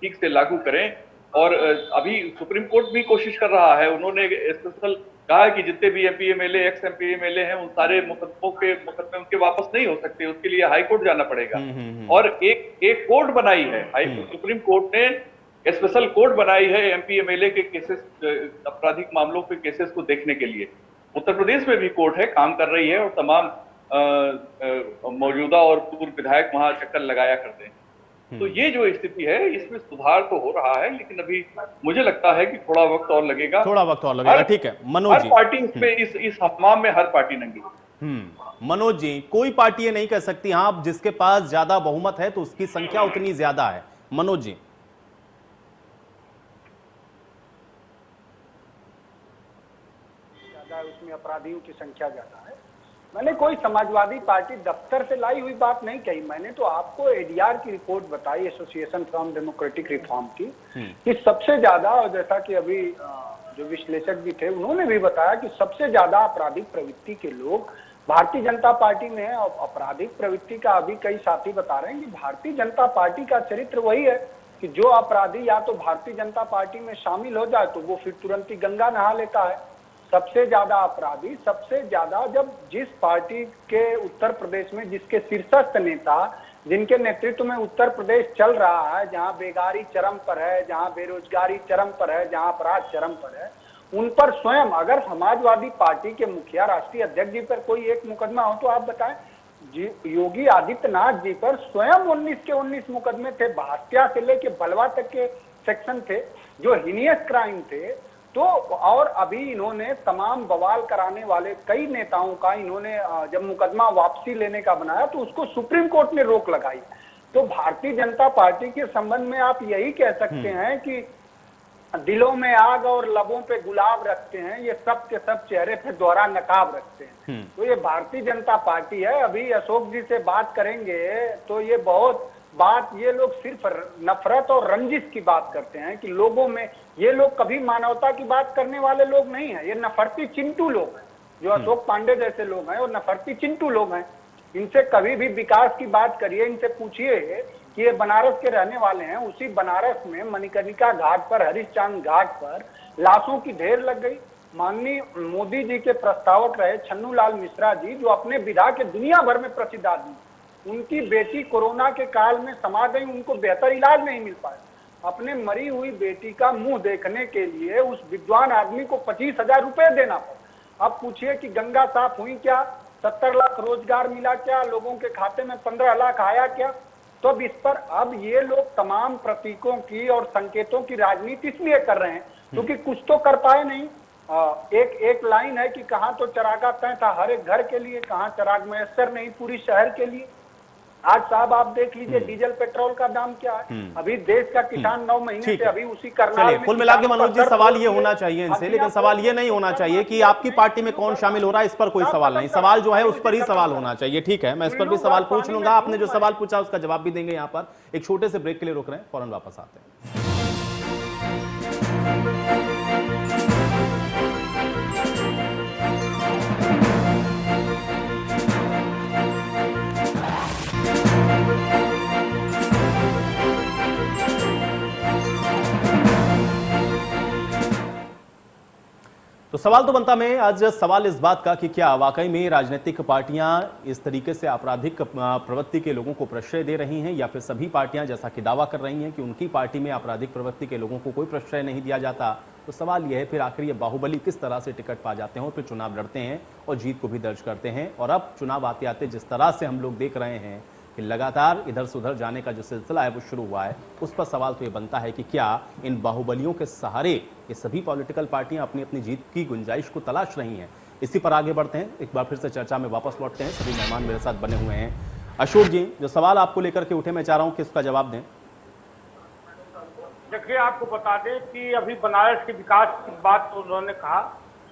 ठीक से लागू करें, और अभी सुप्रीम कोर्ट भी कोशिश कर रहा है, उन्होंने स्पेशल कहा कि जितने भी MP MLA, x MP MLA हैं, उन सारे मुकदमे उनके वापस नहीं हो सकते, उसके लिए हाई कोर्ट जाना पड़ेगा। और एक कोर्ट बनाई है सुप्रीम कोर्ट ने, स्पेशल कोर्ट बनाई है एमपी एमएलए के केसेस, आपराधिक मामलों के केसेस को देखने के लिए। उत्तर प्रदेश में भी कोर्ट है, काम कर रही है, और तमाम मौजूदा और पूर्व विधायक वहां चक्कर लगाया करते हैं। तो ये जो स्थिति है इसमें सुधार तो हो रहा है, लेकिन अभी मुझे लगता है कि थोड़ा वक्त और लगेगा। ठीक है मनोज जी, हर पार्टी इसमें इस हमाम में हर पार्टी नंगी। मनोज जी, कोई पार्टी ये नहीं कह सकती हाँ जिसके पास ज्यादा बहुमत है तो उसकी संख्या उतनी ज्यादा है। मनोज जी, उसमें अपराधियों की संख्या ज्यादा है। मैंने कोई समाजवादी पार्टी दफ्तर से लाई हुई बात नहीं कही, मैंने तो आपको एडीआर की रिपोर्ट बताई, एसोसिएशन फॉर डेमोक्रेटिक रिफॉर्म की, कि सबसे ज्यादा, और जैसा कि अभी जो विश्लेषक भी थे उन्होंने भी बताया कि सबसे ज्यादा आपराधिक प्रवृत्ति के लोग भारतीय जनता पार्टी में है। और आपराधिक प्रवृत्ति का अभी कई साथी बता रहे हैं कि भारतीय जनता पार्टी का चरित्र वही है कि जो अपराधी या तो भारतीय जनता पार्टी में शामिल हो जाए तो वो फिर तुरंत ही गंगा नहा लेता है। सबसे ज्यादा अपराधी, सबसे ज्यादा जब जिस पार्टी के उत्तर प्रदेश में जिसके शीर्षस्थ नेता जिनके नेतृत्व में उत्तर प्रदेश चल रहा है, जहां बेगारी चरम पर है, जहां बेरोजगारी चरम पर है, जहां अपराध चरम पर है, उन पर स्वयं अगर समाजवादी पार्टी के मुखिया राष्ट्रीय अध्यक्ष जी पर कोई एक मुकदमा हो तो आप बताएं। योगी आदित्यनाथ जी पर स्वयं 19 के 19 मुकदमे थे, हत्या से लेके बलवा तक के सेक्शन थे जो हिनियस क्राइम थे। तो और अभी इन्होंने तमाम बवाल कराने वाले कई नेताओं का इन्होंने जब मुकदमा वापसी लेने का बनाया तो उसको सुप्रीम कोर्ट ने रोक लगाई। तो भारतीय जनता पार्टी के संबंध में आप यही कह सकते हैं कि दिलों में आग और लबों पे गुलाब रखते हैं, ये सब के सब चेहरे पे दोहरा नकाब रखते हैं। तो ये भारतीय जनता पार्टी है। अभी अशोक जी से बात करेंगे तो ये बहुत बात, ये लोग सिर्फ नफरत और रंजिश की बात करते हैं कि लोगों में, ये लोग कभी मानवता की बात करने वाले लोग नहीं है। ये नफरती चिंटू लोग हैं, जो अशोक पांडे जैसे लोग हैं और नफरती चिंटू लोग हैं। इनसे कभी भी विकास की बात करिए, इनसे पूछिए कि ये बनारस के रहने वाले हैं, उसी बनारस में मणिकर्णिका घाट पर, हरिश्चंद्र घाट पर लाशों की ढेर लग गई। माननीय मोदी जी के प्रस्तावक रहे छन्नू लाल मिश्रा जी, जो अपने विधा के दुनिया भर में प्रसिद्ध आदमी, उनकी बेटी कोरोना के काल में समा गई, उनको बेहतर इलाज नहीं मिल पाया। अपने मरी हुई बेटी का मुंह देखने के लिए उस विद्वान आदमी को 25,000 रुपए देना पड़ा। अब पूछिए कि गंगा साफ हुई क्या, 70 लाख रोजगार मिला क्या, लोगों के खाते में 15 लाख आया क्या? तो अब इस पर अब ये लोग तमाम प्रतीकों की और संकेतों की राजनीति इसलिए कर रहे हैं क्योंकि कुछ तो कर पाए नहीं। एक लाइन है कि कहाँ तो चरागा तय था हर एक घर के लिए, कहाँ चराग मयस्सर नहीं पूरी शहर के लिए। आज साहब आप देख लीजिए डीजल पेट्रोल का दाम क्या है। अभी देश का किसान 9 महीने से अभी उसी करनाल में, कुल मिला के मनोज जी सवाल ये होना चाहिए इनसे, लेकिन सवाल ये नहीं होना चाहिए कि आपकी पार्टी में कौन शामिल हो रहा है, इस पर कोई सवाल नहीं। सवाल जो है उस पर ही सवाल होना चाहिए। ठीक है, मैं इस पर भी सवाल पूछ लूंगा, आपने जो सवाल पूछा उसका जवाब भी देंगे। यहाँ पर एक छोटे से ब्रेक के लिए रुक रहे हैं, फौरन वापस आते हैं। तो सवाल तो बनता है आज सवाल इस बात का कि क्या वाकई में राजनीतिक पार्टियां इस तरीके से आपराधिक प्रवृत्ति के लोगों को प्रश्रय दे रही हैं, या फिर सभी पार्टियां जैसा कि दावा कर रही हैं कि उनकी पार्टी में आपराधिक प्रवृत्ति के लोगों को कोई प्रश्रय नहीं दिया जाता। तो सवाल यह है फिर आखिर ये बाहुबली किस तरह से टिकट पा जाते हैं और फिर चुनाव लड़ते हैं और जीत को भी दर्ज करते हैं। और अब चुनाव आते आते जिस तरह से हम लोग देख रहे हैं कि लगातार इधर से उधर जाने का जो सिलसिला है वो शुरू हुआ है, उस पर सवाल तो ये बनता है कि क्या इन बाहुबलियों के सहारे ये सभी पॉलिटिकल पार्टियां अपनी अपनी जीत की गुंजाइश को तलाश रही हैं। इसी पर आगे बढ़ते हैं, एक बार फिर से चर्चा में वापस लौटते हैं। सभी मेहमान मेरे साथ बने हुए हैं। अशोक जी, जो सवाल आपको लेकर के उठे, मैं चाह रहा हूं कि इसका जवाब दें। देखिए, आपको बता दें कि अभी बनारस के विकास की बात तो उन्होंने कहा,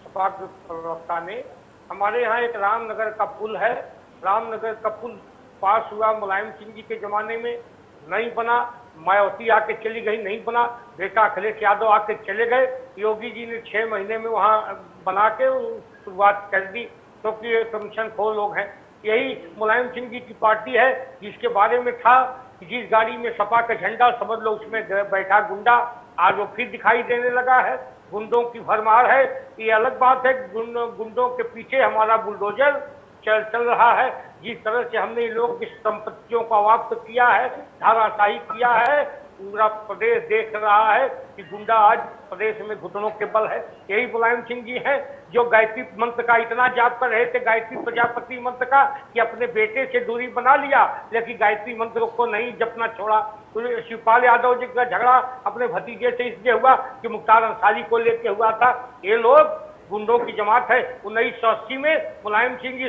सपा के प्रवक्ता ने। हमारे यहाँ एक रामनगर का पुल है, रामनगर का पुल पास हुआ मुलायम सिंह जी के जमाने में, नहीं बना। मायावती आके चली गई, नहीं बना। बेटा अखिलेश यादव आके चले गए, योगी जी ने 6 महीने में वहाँ बना के शुरुआत कर दी, क्योंकि ये कमीशन खोर लोग हैं। यही मुलायम सिंह जी की पार्टी है जिसके बारे में था कि जिस गाड़ी में सपा का झंडा, समझ लो उसमें बैठा गुंडा, आज वो फिर दिखाई देने लगा है। गुंडों की भरमार है, ये अलग बात है। गुंडों के पीछे हमारा बुलडोजर चल रहा है। जिस तरह से हमने लोग की संपत्तियों को वापस किया है, धाराशाही किया है, पूरा प्रदेश देख रहा है कि गुंडा आज प्रदेश में घुटनों के बल है। यही मुलायम सिंह जी हैं जो गायत्री मंत्र का इतना जाप कर रहे थे, गायत्री प्रजापति मंत्र का, कि अपने बेटे से दूरी बना लिया, लेकिन गायत्री मंत्र को नहीं जपना छोड़ा। शिवपाल यादव जी का झगड़ा अपने भतीजे से इसलिए हुआ कि मुख्तार अंसारी को लेके हुआ था। ये लोग गुंडों की जमात है। 1980 में मुलायम सिंह जी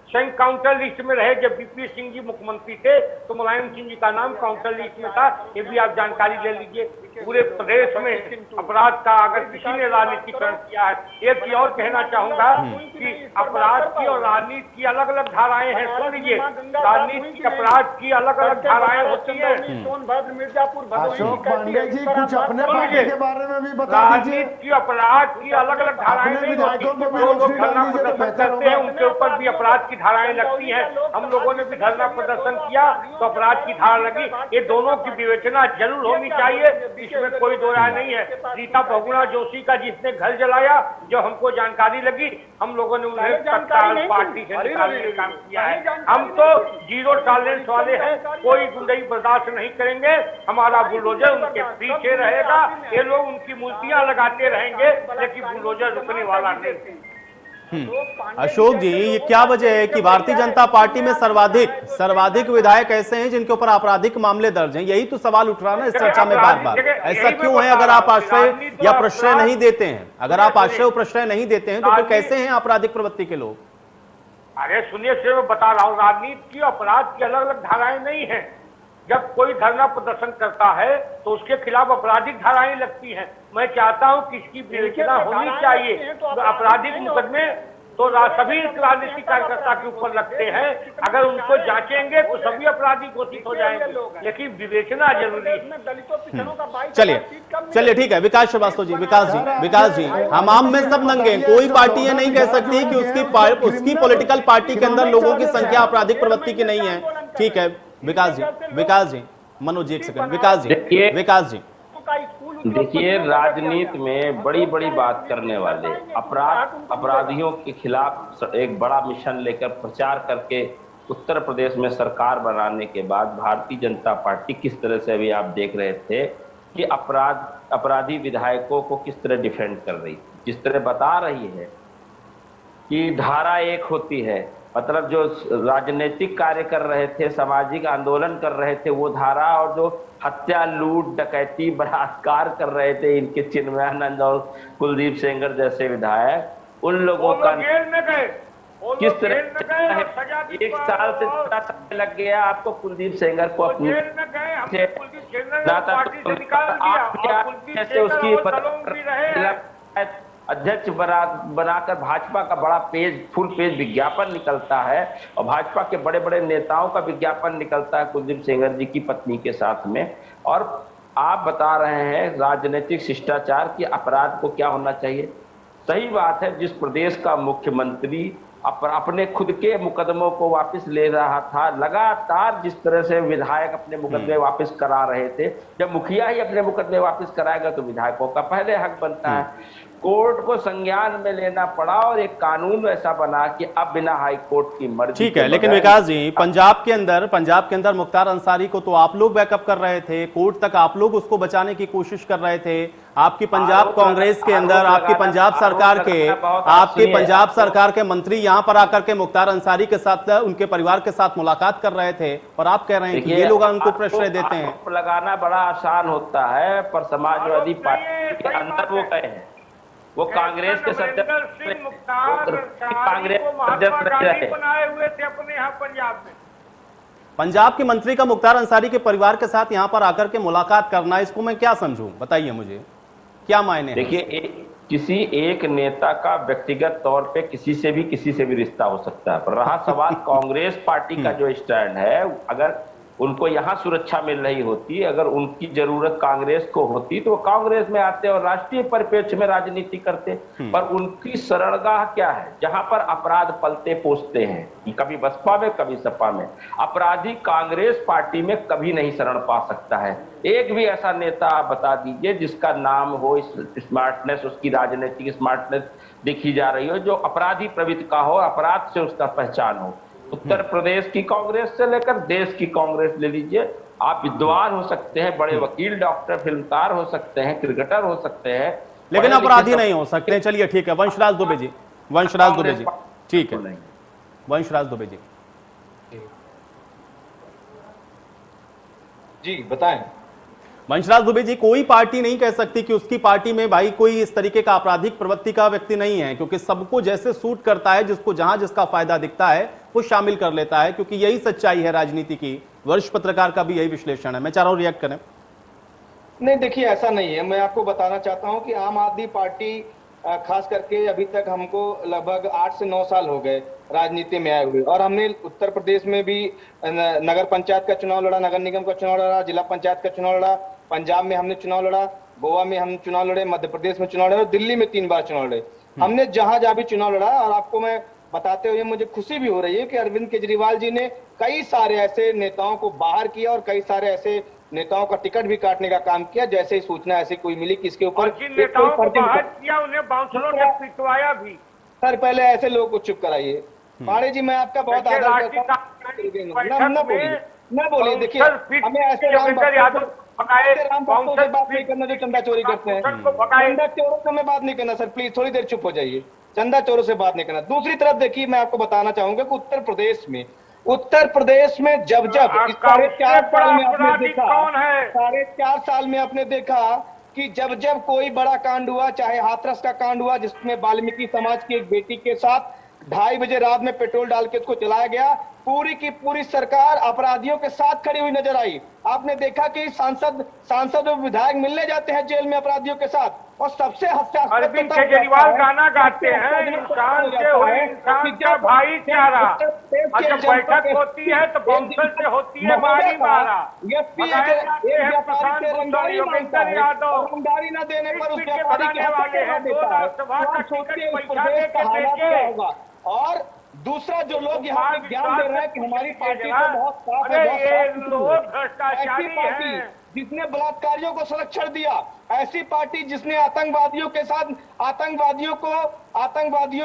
स्वयं काउंटर लिस्ट में रहे। जब बीपी सिंह जी मुख्यमंत्री थे तो मुलायम सिंह जी का नाम काउंटर लिस्ट में था। ये भी आप जानकारी ले लीजिए। पूरे प्रदेश में अपराध का अगर किसी ने राजनीतिकरण किया है, एक चीज और कहना चाहूंगा कि अपराध की और राजनीति की अलग अलग धाराएं हैं। सुन लीजिए, राजनीति अपराध की अलग अलग धाराएं होती है। सोनभद्र, मिर्जापुर, अशोक पांडे जी कुछ अपने पार्टी के बारे में भी बता दीजिए। राजनीति की अपराध की अलग अलग धाराएं नहीं होती। जो लोग धरना प्रदर्शन करते हैं उनके ऊपर भी अपराध की की धाराएं लगती हैं। हम लोगों ने भी धरना प्रदर्शन किया तो अपराध की धारा लगी। ये दोनों की विवेचना जरूर होनी चाहिए, इसमें कोई दो राय नहीं है। रीता बहुगुणा जोशी का जिसने घर जलाया, जो हमको जानकारी लगी, हम लोगों ने उन्हें तत्काल पार्टी से निकालने का काम किया है। हम तो जीरो टॉलरेंस वाले हैं, कोई गुंडई बर्दाश्त नहीं करेंगे। हमारा बुलडोजर उनके पीछे रहेगा, ये लोग उनकी मूर्तियां लगाते रहेंगे, लेकिन बुलडोजर रुकने वाला नहीं। अशोक जी, ये क्या वजह है कि भारतीय जनता पार्टी में सर्वाधिक विधायक ऐसे हैं जिनके ऊपर आपराधिक मामले दर्ज हैं? यही तो सवाल उठ रहा है ना इस चर्चा में बार बार। ऐसा क्यों है? अगर आप आश्रय या प्रश्रय नहीं देते हैं, अगर आप आश्रय और प्रश्रय नहीं देते हैं, तो फिर कैसे हैं आपराधिक प्रवृत्ति के लोग? अरे सुनिए, सिर्फ मैं बता रहा हूँ, राजनीति की अपराध की अलग अलग धाराएं नहीं है। जब कोई धरना प्रदर्शन करता है तो उसके खिलाफ आपराधिक धाराएं लगती हैं। मैं चाहता हूं कि इसकी विवेचना होनी चाहिए। आपराधिक मुकदमे तो सभी राजनीतिक कार्यकर्ता के ऊपर लगते हैं, अगर उनको जांचेंगे तो सभी अपराधी घोषित हो जाएंगे, लेकिन विवेचना जरूरी है। चलिए ठीक है। विकास श्रीवास्तव जी, विकास जी, हम आम में सब नंगे, कोई पार्टी ये नहीं कह सकती कि उसकी पॉलिटिकल पार्टी के अंदर लोगों की संख्या आपराधिक प्रवृत्ति की नहीं है। ठीक है विकास जी, मनोज एक सेकंड। विकास जी, देखिए, राजनीति में बड़ी बड़ी बात करने वाले अपराधियों के खिलाफ एक बड़ा मिशन लेकर प्रचार करके उत्तर प्रदेश में सरकार बनाने के बाद भारतीय जनता पार्टी किस तरह से, अभी आप देख रहे थे कि अपराधी विधायकों को किस तरह डिफेंड कर रही, जिस तरह बता रही है कि धारा 1 होती है, मतलब जो राजनीतिक कार्य कर रहे थे, सामाजिक आंदोलन कर रहे थे, वो धारा, और जो हत्या, लूट, डकैती, बलात्कार कर रहे थे इनके चिन्मयानंद और कुलदीप सेंगर जैसे विधायक, उन लोगों का किस तरह 1 साल से ज्यादा समय लग गया आपको कुलदीप सेंगर को अपनी उसकी अध्यक्ष बनाकर भाजपा का बड़ा फुल पेज विज्ञापन निकलता है, और भाजपा के बड़े बड़े नेताओं का विज्ञापन निकलता है कुलदीप सेंगर जी की पत्नी के साथ में। और आप बता रहे हैं राजनीतिक शिष्टाचार की अपराध को क्या होना चाहिए। सही बात है, जिस प्रदेश का मुख्यमंत्री अपने खुद के मुकदमों को वापस ले रहा था, लगातार जिस तरह से विधायक अपने मुकदमे वापस करा रहे थे, जब मुखिया ही अपने मुकदमे वापस कराएगा तो विधायकों का पहले हक बनता है। कोर्ट को संज्ञान में लेना पड़ा और एक कानून ऐसा बना कि अब बिना हाई कोर्ट की मर्जी। ठीक है, लेकिन विकास जी, पंजाब के अंदर मुख्तार अंसारी को तो आप लोग बैकअप कर रहे थे, कोर्ट तक आप लोग उसको बचाने की कोशिश कर रहे थे। आपकी पंजाब कांग्रेस के अंदर आपकी पंजाब सरकार के मंत्री यहां पर आकर के मुख्तार अंसारी के साथ, उनके परिवार के साथ मुलाकात कर रहे थे, और आप कह रहे हैं कि ये लोग उनको प्रश्रय देते हैं। लगाना बड़ा आसान होता है, पर समाजवादी पार्टी के अंदर वो कहे हैं, वो कांग्रेस के सदस्य बनाए हुए थे अपने यहाँ पंजाब में। पंजाब के मंत्री का मुख्तार अंसारी के परिवार के साथ यहां पर आकर के मुलाकात करना, इसको मैं क्या समझूं? बताइए मुझे, क्या मायने? देखिए, किसी एक नेता का व्यक्तिगत तौर पे किसी से भी रिश्ता हो सकता है, पर रहा सवाल कांग्रेस पार्टी का जो स्टैंड है, अगर उनको यहाँ सुरक्षा मिल रही होती, अगर उनकी जरूरत कांग्रेस को होती तो वो कांग्रेस में आते और राष्ट्रीय परिप्रेक्ष्य में राजनीति करते। पर उनकी शरणगाह क्या है, जहां पर अपराध पलते पोसते हैं, कभी बसपा में कभी सपा में। अपराधी कांग्रेस पार्टी में कभी नहीं शरण पा सकता है। एक भी ऐसा नेता आप बता दीजिए जिसका नाम हो, स्मार्टनेस, उसकी राजनीतिक स्मार्टनेस देखी जा रही हो, जो अपराधी प्रवृत्ति का हो, अपराध से उसका पहचान हो। उत्तर प्रदेश की कांग्रेस से लेकर देश की कांग्रेस ले लीजिए, आप विद्वान हो सकते हैं, बड़े वकील, डॉक्टर, फिल्मकार हो सकते हैं, क्रिकेटर हो सकते हैं, लेकिन अपराधी नहीं हो सकते। चलिए ठीक है, वंशराज दुबे जी, ठीक है, वंशराज दुबे जी बताएं। वंशराज दुबे जी, कोई पार्टी नहीं कह सकती कि उसकी पार्टी में भाई कोई इस तरीके का आपराधिक प्रवृत्ति का व्यक्ति नहीं है, क्योंकि सबको जैसे सूट करता है, जिसको जहां जिसका फायदा दिखता है वो शामिल कर लेता है, क्योंकि यही सच्चाई है राजनीति की। वरिष्ठ पत्रकार का भी यही विश्लेषण है। मैं चाह रहा हूं रिएक्ट करें। नहीं, देखिए ऐसा नहीं है। मैं आपको बताना चाहता हूं कि आम आदमी पार्टी खास करके अभी तक हमको लगभग 8 से 9 साल हो गए राजनीति में आए हुए, और हमने उत्तर प्रदेश में भी नगर पंचायत का चुनाव लड़ा, नगर निगम का चुनाव लड़ा, जिला पंचायत का चुनाव लड़ा, पंजाब में हमने चुनाव लड़ा, गोवा में हम चुनाव लड़े, मध्य प्रदेश में चुनाव लड़े, और दिल्ली में 3 बार चुनाव लड़े। हमने जहां भी चुनाव लड़ा, और आपको मैं बताते हुए मुझे खुशी भी हो रही है कि अरविंद केजरीवाल जी ने कई सारे ऐसे नेताओं को बाहर किया और कई सारे ऐसे नेताओं का टिकट भी काटने का काम किया। जैसे ही सूचना ऐसी कोई मिली कि इसके ऊपर जिन नेताओं को बाहर किया उन्हें बाउंसरों ने पिटवाया भी। सर पहले ऐसे लोगों को चुप कराइए। पांडे जी मैं आपका बहुत आदर करता हूँ, न बोलिए। देखिए हमें ऐसे राम भक्तों से बात नहीं करना जो चंदा चोरी करते हैं। चंदा चोरों से हमें बात नहीं करना सर, प्लीज थोड़ी देर चुप हो जाइए। चंदा चोरों से बात नहीं करना। दूसरी तरफ देखिए मैं आपको बताना चाहूंगा कि उत्तर प्रदेश में जब इस 4.5 साल में आपने देखा, 4.5 साल में आपने देखा कि जब कोई बड़ा कांड हुआ, चाहे हाथरस का कांड हुआ जिसमें वाल्मीकि समाज की एक बेटी के साथ 2:30 बजे रात में पेट्रोल डाल के उसको जलाया गया, पूरी की पूरी सरकार अपराधियों के साथ खड़ी हुई नजर आई। आपने देखा कि सांसद और विधायक मिलने जाते हैं जेल में अपराधियों के साथ, और सबसे अरविंद केजरीवाल गाना गाते हैं, इंसान से हो इंसान का भाईचारा। जब बैठक होती है तो बाउंसर से होती है मारी मारा। रंगदारी न देने पर उस व्यापारी के होगा। और दूसरा जो लोग यहाँ पे ज्ञान दे रहे हैं कि हमारी पार्टी तो बहुत साफ है, ऐसी पार्टी जिसने बलात्कारियों को संरक्षण दिया, ऐसी पार्टी जिसने आतंकवादियों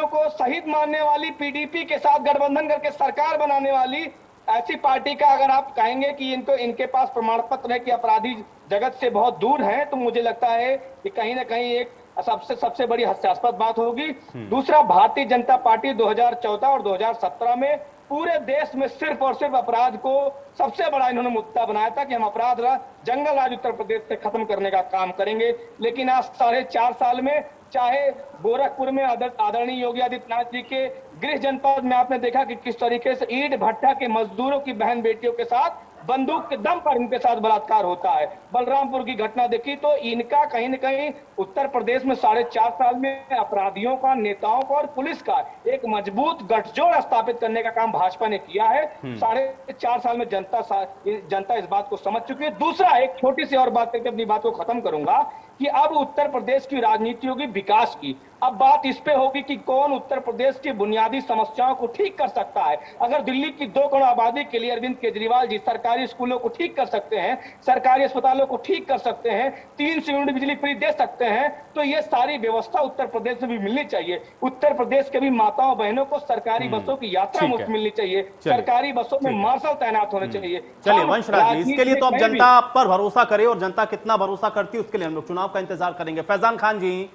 को शहीद मानने वाली पीडीपी के साथ गठबंधन करके सरकार बनाने वाली ऐसी पार्टी का अगर आप कहेंगे कि इनके पास प्रमाण पत्र है कि अपराधी जगत से बहुत दूर हैं, तो मुझे लगता है कि कहीं ना कहीं एक सबसे बड़ी हास्यास्पद बात होगी। दूसरा, भारतीय जनता पार्टी 2014 और 2017 में पूरे देश में सिर्फ और सिर्फ अपराध को सबसे बड़ा इन्होंने मुद्दा बनाया था कि हम अपराध जंगल राज उत्तर प्रदेश से खत्म करने का काम करेंगे। लेकिन आज 4.5 साल में चाहे गोरखपुर में आदरणीय योगी आदित्यनाथ जी के गृह जनपद में आपने देखा कि किस तरीके से ईंट भट्टा के मजदूरों की बहन बेटियों के साथ बंदूक के दम पर इनके साथ बलात्कार होता है। बलरामपुर की घटना देखी तो इनका कहीं न कहीं उत्तर प्रदेश में 4.5 साल में अपराधियों का, नेताओं का और पुलिस का एक मजबूत गठजोड़ स्थापित करने का काम भाजपा ने किया है। 4.5 साल में जनता इस बात को समझ चुकी है। दूसरा, एक छोटी सी और बात करके अपनी बात को खत्म करूंगा कि अब उत्तर प्रदेश की राजनीति होगी विकास की। अब बात इस पे होगी कि कौन उत्तर प्रदेश की बुनियादी समस्याओं को ठीक कर सकता है। अगर दिल्ली की 2 करोड़ आबादी के लिए अरविंद केजरीवाल जी सरकारी स्कूलों को ठीक कर सकते हैं, सरकारी अस्पतालों को ठीक कर सकते हैं, 300 यूनिट बिजली फ्री दे सकते हैं, तो ये सारी व्यवस्था उत्तर प्रदेश में भी मिलनी चाहिए। उत्तर प्रदेश के भी माताओं बहनों को सरकारी बसों की यात्रा मुफ्त मिलनी चाहिए, सरकारी बसों में मार्शल तैनात होने चाहिए। चलिए वंशराज जी, इसके लिए तो अब जनता पर भरोसा करे, और जनता कितना भरोसा करती है उसके लिए हम लोग चुनाव का इंतजार करेंगे। फैजान खान जी,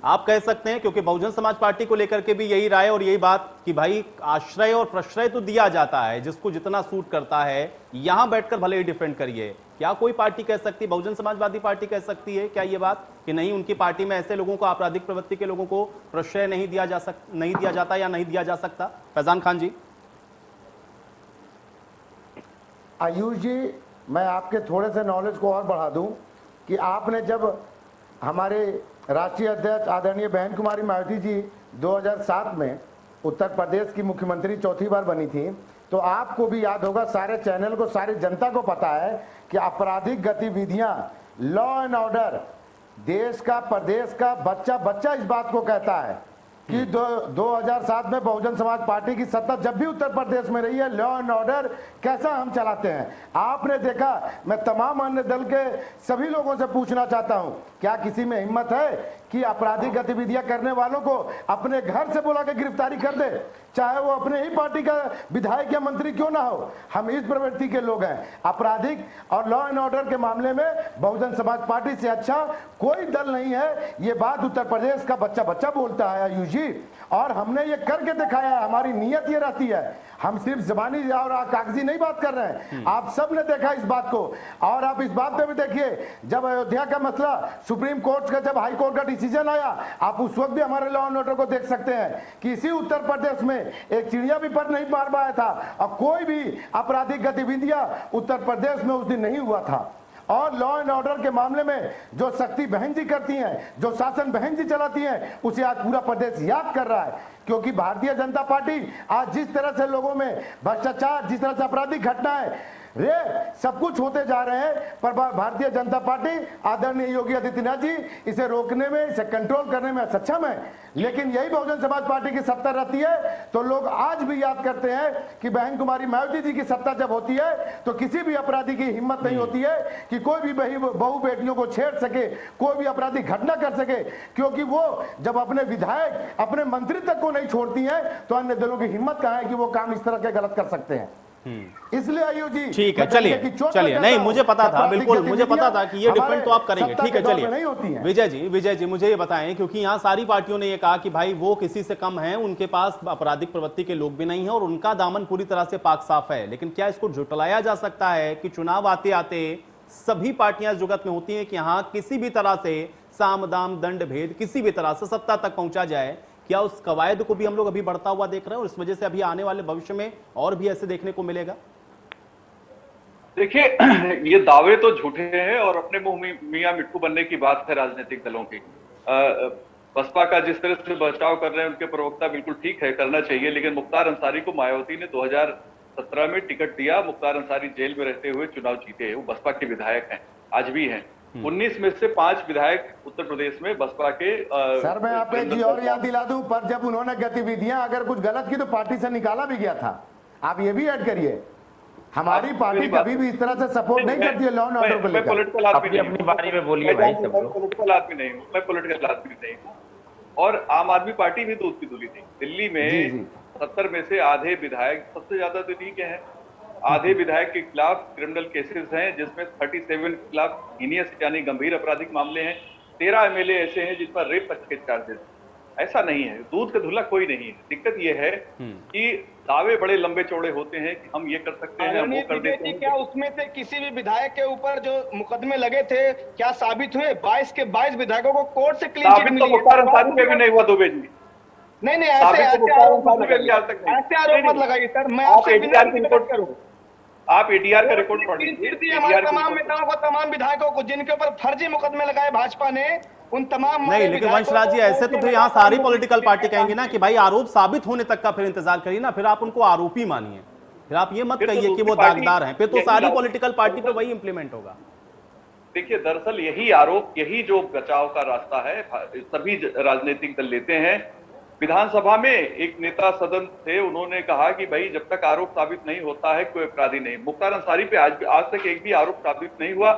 आप कह सकते हैं, क्योंकि बहुजन समाज पार्टी को लेकर के भी यही राय और यही बात कि भाई आश्रय और प्रश्रय तो दिया जाता है, जिसको जितना सूट करता है यहां बैठकर भले ही डिफेंड करिए। क्या कोई पार्टी कह सकती, बहुजन समाजवादी पार्टी कह सकती है क्या ये बात कि नहीं, उनकी पार्टी में ऐसे लोगों को, आपराधिक प्रवृत्ति के लोगों को प्रश्रय नहीं दिया जाता या नहीं दिया जा सकता? फैजान खान जी। आयुष जी, मैं आपके थोड़े से नॉलेज को और बढ़ा दूं कि आपने जब हमारे राष्ट्रीय अध्यक्ष आदरणीय बहन कुमारी मायावती जी 2007 में उत्तर प्रदेश की मुख्यमंत्री चौथी बार बनी थी, तो आपको भी याद होगा, सारे चैनल को, सारी जनता को पता है कि आपराधिक गतिविधियां, लॉ एंड ऑर्डर, देश का, प्रदेश का बच्चा इस बात को कहता है कि 2007 में बहुजन समाज पार्टी की सत्ता जब भी उत्तर प्रदेश में रही है, लॉ एंड ऑर्डर कैसा हम चलाते हैं आपने देखा। मैं तमाम अन्य दल के सभी लोगों से पूछना चाहता हूं, क्या किसी में हिम्मत है कि आपराधिक गतिविधियां करने वालों को अपने घर से बुला के गिरफ्तारी कर दे, चाहे वो अपने ही पार्टी का विधायक या मंत्री क्यों ना हो? हम इस प्रवृत्ति के लोग हैं। आपराधिक और लॉ एंड ऑर्डर के मामले में बहुजन समाज पार्टी से अच्छा कोई दल नहीं है। ये बात उत्तर प्रदेश का बच्चा बोलता है आयुष जी, और हमने ये करके दिखाया है। हमारी नीयत ये रहती है, हम सिर्फ जबानी और कागजी नहीं बात कर रहे हैं। आप सब ने देखा इस बात को, और आप इस बात पे भी देखिए, जब अयोध्या का मसला सुप्रीम कोर्ट का, जब हाई कोर्ट का डिसीजन आया, आप उस वक्त भी हमारे लॉ एंड ऑर्डर को देख सकते हैं कि इसी उत्तर प्रदेश में एक चिड़िया भी पर नहीं मार पाया था, और कोई भी आपराधिक गतिविधियां उत्तर प्रदेश में उस दिन नहीं हुआ था। और लॉ एंड ऑर्डर के मामले में जो शक्ति बहन जी करती हैं, जो शासन बहन जी चलाती हैं, उसे आज पूरा प्रदेश याद कर रहा है। क्योंकि भारतीय जनता पार्टी आज जिस तरह से लोगों में भ्रष्टाचार, जिस तरह से आपराधिक घटनाएं रे सब कुछ होते जा रहे हैं, पर भारतीय जनता पार्टी आदरणीय योगी आदित्यनाथ जी इसे रोकने में, इसे कंट्रोल करने में सक्षम है। लेकिन यही बहुजन समाज पार्टी की सत्ता रहती है तो लोग आज भी याद करते हैं कि बहन कुमारी मायावती जी की सत्ता जब होती है तो किसी भी अपराधी की हिम्मत नहीं होती है कि कोई भी बहू बेटियों को छेड़ सके, कोई भी अपराधी घटना कर सके, क्योंकि वो जब अपने विधायक, अपने मंत्री तक को नहीं छोड़ती हैं तो अन्य दलों की हिम्मत कहाँ है कि वो काम इस तरह के गलत कर सकते हैं। इसलिए आयुष जी ठीक है, चलिए नहीं, मुझे पता था, बिल्कुल मुझे पता था कि ये डिफेंड तो आप करेंगे। ठीक है, चलिए विजय जी मुझे ये बताएं, क्योंकि यहाँ सारी पार्टियों ने ये कहा कि भाई वो किसी से कम है, उनके पास आपराधिक प्रवृत्ति के लोग भी नहीं है और उनका दामन पूरी तरह से पाक साफ है, लेकिन क्या इसको झुटलाया जा सकता है कि चुनाव आते आते सभी पार्टियां जुगत में होती हैं कि यहाँ किसी भी तरह से साम दाम दंड भेद किसी भी तरह से सत्ता तक पहुंचा जाए? क्या उस कवायद को भी हम लोग अभी बढ़ता हुआ देख रहे हैं और इस वजह से अभी आने वाले भविष्य में और भी ऐसे देखने को मिलेगा? देखिए, ये दावे तो झूठे हैं और अपने मुंह मियां मिट्टू बनने की बात है राजनीतिक दलों की। बसपा का जिस तरह से बचाव कर रहे हैं उनके प्रवक्ता, बिल्कुल ठीक है, करना चाहिए, लेकिन मुख्तार अंसारी को मायावती ने 2017 में टिकट दिया। मुख्तार अंसारी जेल में रहते हुए चुनाव जीते, वो बसपा के विधायक हैं, आज भी हैं। 19 में से 5 विधायक उत्तर प्रदेश में बसपा के। सर मैं आपको एक चीज और याद दिला दूं, पर जब उन्होंने गतिविधियां अगर कुछ गलत की तो पार्टी से निकाला भी गया था। आप ये भी ऐड करिए, हमारी पार्टी कभी भी इस तरह से सपोर्ट नहीं करती है लॉ एंड ऑर्डर को लेकर। पॉलिटिकल आदमी अपनी बारी में बोलिए भाई, सब लोग पॉलिटिकल आदमी नहीं हूँ मैं, पॉलिटिकल आदमी नहीं हूँ। और आम आदमी पार्टी भी दूध की धुली थी। दिल्ली में 70 में से आधे विधायक, सबसे ज्यादा दिल्ली के हैं, आधे विधायक के खिलाफ क्रिमिनल केसेस हैं, जिसमें 37 के खिलाफ हीनियस यानी गंभीर आपराधिक मामले हैं। 13 एमएलए ऐसे हैं जिस पर रेप के चार्जेस। ऐसा नहीं है, दूध का धुला कोई नहीं है। दिक्कत यह है कि दावे बड़े लंबे चौड़े होते हैं कि हम ये कर सकते हैं, वो कर देते हैं। क्या उसमें से किसी भी विधायक के ऊपर जो मुकदमे लगे थे क्या साबित हुए? 22 के 22 विधायकों को कोर्ट से क्लीन चिट मिली। मुख्तार अंसारी पे भी नहीं हुआ दुबे जी। नहीं ऐसे आरोप मत लगाइए सर, मैं आपसे रिपोर्ट करूँ। आप एडीआर का रिकॉर्ड पढ़िए। हमारे तमाम नेताओं को, तमाम विधायकों को जिनके ऊपर फर्जी मुकदमे लगाए भाजपा ने, उन तमाम नहीं, लेकिन वंशराज जी ऐसे तो फिर यहाँ सारी पॉलिटिकल पार्टी कहेंगे ना कि भाई आरोप साबित होने तक का फिर इंतजार करिए ना, फिर आप उनको आरोपी मानिए, फिर आप ये मत कहिए कि वो दागदार हैं, फिर तो सारी पॉलिटिकल पार्टी पे वही इंप्लीमेंट होगा। देखिए, दरअसल यही आरोप, यही जो बचाव का रास्ता है सभी राजनीतिक दल लेते हैं। विधानसभा में एक नेता सदन थे, उन्होंने कहा कि भाई जब तक आरोप साबित नहीं होता है कोई अपराधी नहीं। मुख्तार अंसारी पे आज तक एक भी आरोप साबित नहीं हुआ।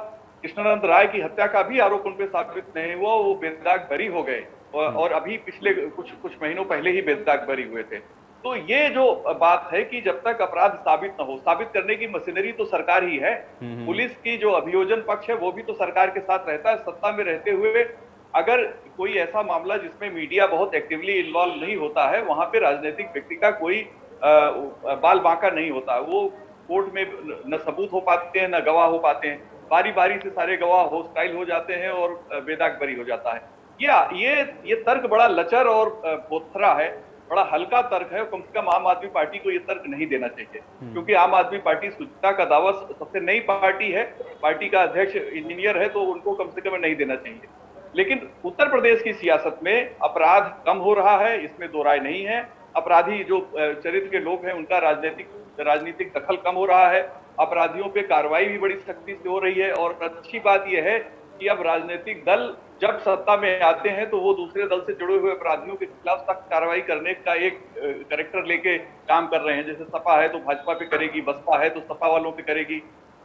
कृष्णानंद राय की हत्या का भी आरोप उन पे साबित नहीं हुआ, वो बेदाग बरी हो गए और अभी पिछले कुछ महीनों पहले ही बेदाग बरी हुए थे। तो ये जो बात है कि जब तक अपराध साबित न हो, साबित करने की मशीनरी तो सरकार ही है। पुलिस की जो अभियोजन पक्ष है वो भी तो सरकार के साथ रहता है। सत्ता में रहते हुए अगर कोई ऐसा मामला जिसमें मीडिया बहुत एक्टिवली इन्वॉल्व नहीं होता है, वहां पे राजनीतिक व्यक्ति का कोई बाल बांका नहीं होता। वो कोर्ट में न सबूत हो पाते हैं, न गवाह हो पाते हैं। बारी बारी से सारे गवाह होस्टाइल हो जाते हैं और बेदाग बरी हो जाता है। ये तर्क बड़ा लचर और बोथरा है, बड़ा हल्का तर्क है। कम से कम आम आदमी पार्टी को ये तर्क नहीं देना चाहिए, क्योंकि आम आदमी पार्टी शुचिता का दावा, सबसे नई पार्टी है, पार्टी का अध्यक्ष इंजीनियर है, तो उनको कम से कम नहीं देना चाहिए। लेकिन उत्तर प्रदेश की सियासत में अपराध कम हो रहा है, इसमें दो राय नहीं है। अपराधी जो चरित्र के लोग हैं उनका राजनीतिक दखल कम हो रहा है। अपराधियों पे कार्रवाई भी बड़ी सख्ती से हो रही है। और अच्छी बात यह है कि अब राजनीतिक दल जब सत्ता में आते हैं तो वो दूसरे दल से जुड़े हुए अपराधियों के खिलाफ सख्त कार्रवाई करने का एक कैरेक्टर लेके काम कर रहे हैं। जैसे सपा है तो भाजपा पे करेगी, बसपा है तो सपा वालों पे करेगी।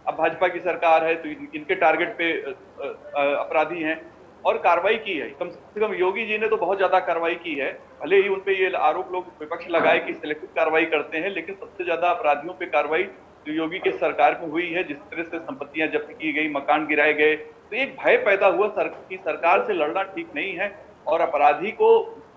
अब भाजपा की सरकार है तो इनके टारगेट पे अपराधी हैं और कार्रवाई की है। कम से कम योगी जी ने तो बहुत ज्यादा कार्रवाई की है। भले ही उनपे ये आरोप लोग विपक्ष लगाए कि सिलेक्टिव कार्रवाई करते हैं, लेकिन सबसे ज्यादा अपराधियों पे कार्रवाई जो योगी के सरकार में हुई है। जिस तरह से संपत्तियां जब्त की गई, मकान गिराए गए, तो एक भय पैदा हुआ कि सरकार से लड़ना ठीक नहीं है और अपराधी को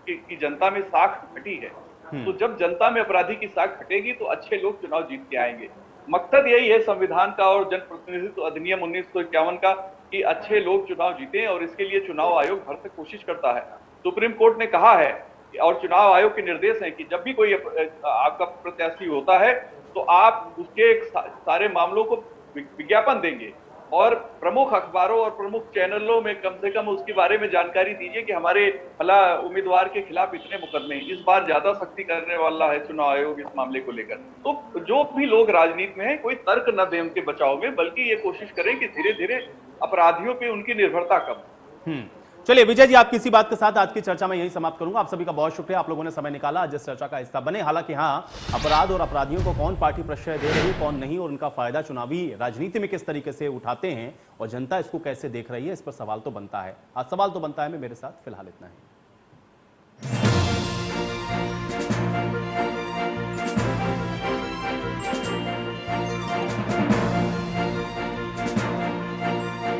की जनता में साख हटी है। तो जब जनता में अपराधी की साख हटेगी तो अच्छे लोग चुनाव जीत के आएंगे। मकसद यही है संविधान का और जनप्रतिनिधित्व अधिनियम 1951 का कि अच्छे लोग चुनाव जीतें, और इसके लिए चुनाव आयोग भरसक कोशिश करता है। सुप्रीम कोर्ट ने कहा है और चुनाव आयोग के निर्देश हैं कि जब भी कोई आपका प्रत्याशी होता है तो आप उसके सारे मामलों को विज्ञापन देंगे। और प्रमुख अखबारों और प्रमुख चैनलों में कम से कम उसके बारे में जानकारी दीजिए कि हमारे भला उम्मीदवार के खिलाफ इतने मुकदमे हैं। इस बार ज्यादा सख्ती करने वाला है चुनाव आयोग इस मामले को लेकर। तो जो भी लोग राजनीति में हैं, कोई तर्क न दें उनके बचाव में, बल्कि ये कोशिश करें कि धीरे धीरे अपराधियों पे उनकी निर्भरता कम। चलिए विजय जी, आपकी इसी बात के साथ आज की चर्चा में यही समाप्त करूंगा। आप सभी का बहुत शुक्रिया, आप लोगों ने समय निकाला, आज इस चर्चा का हिस्सा बने। हालांकि हाँ, अपराध और अपराधियों को कौन पार्टी प्रश्रय दे रही है, कौन नहीं, और उनका फायदा चुनावी राजनीति में किस तरीके से उठाते हैं और जनता इसको कैसे देख रही है, इस पर सवाल तो बनता है। आज सवाल तो बनता है। मेरे साथ फिलहाल इतना है।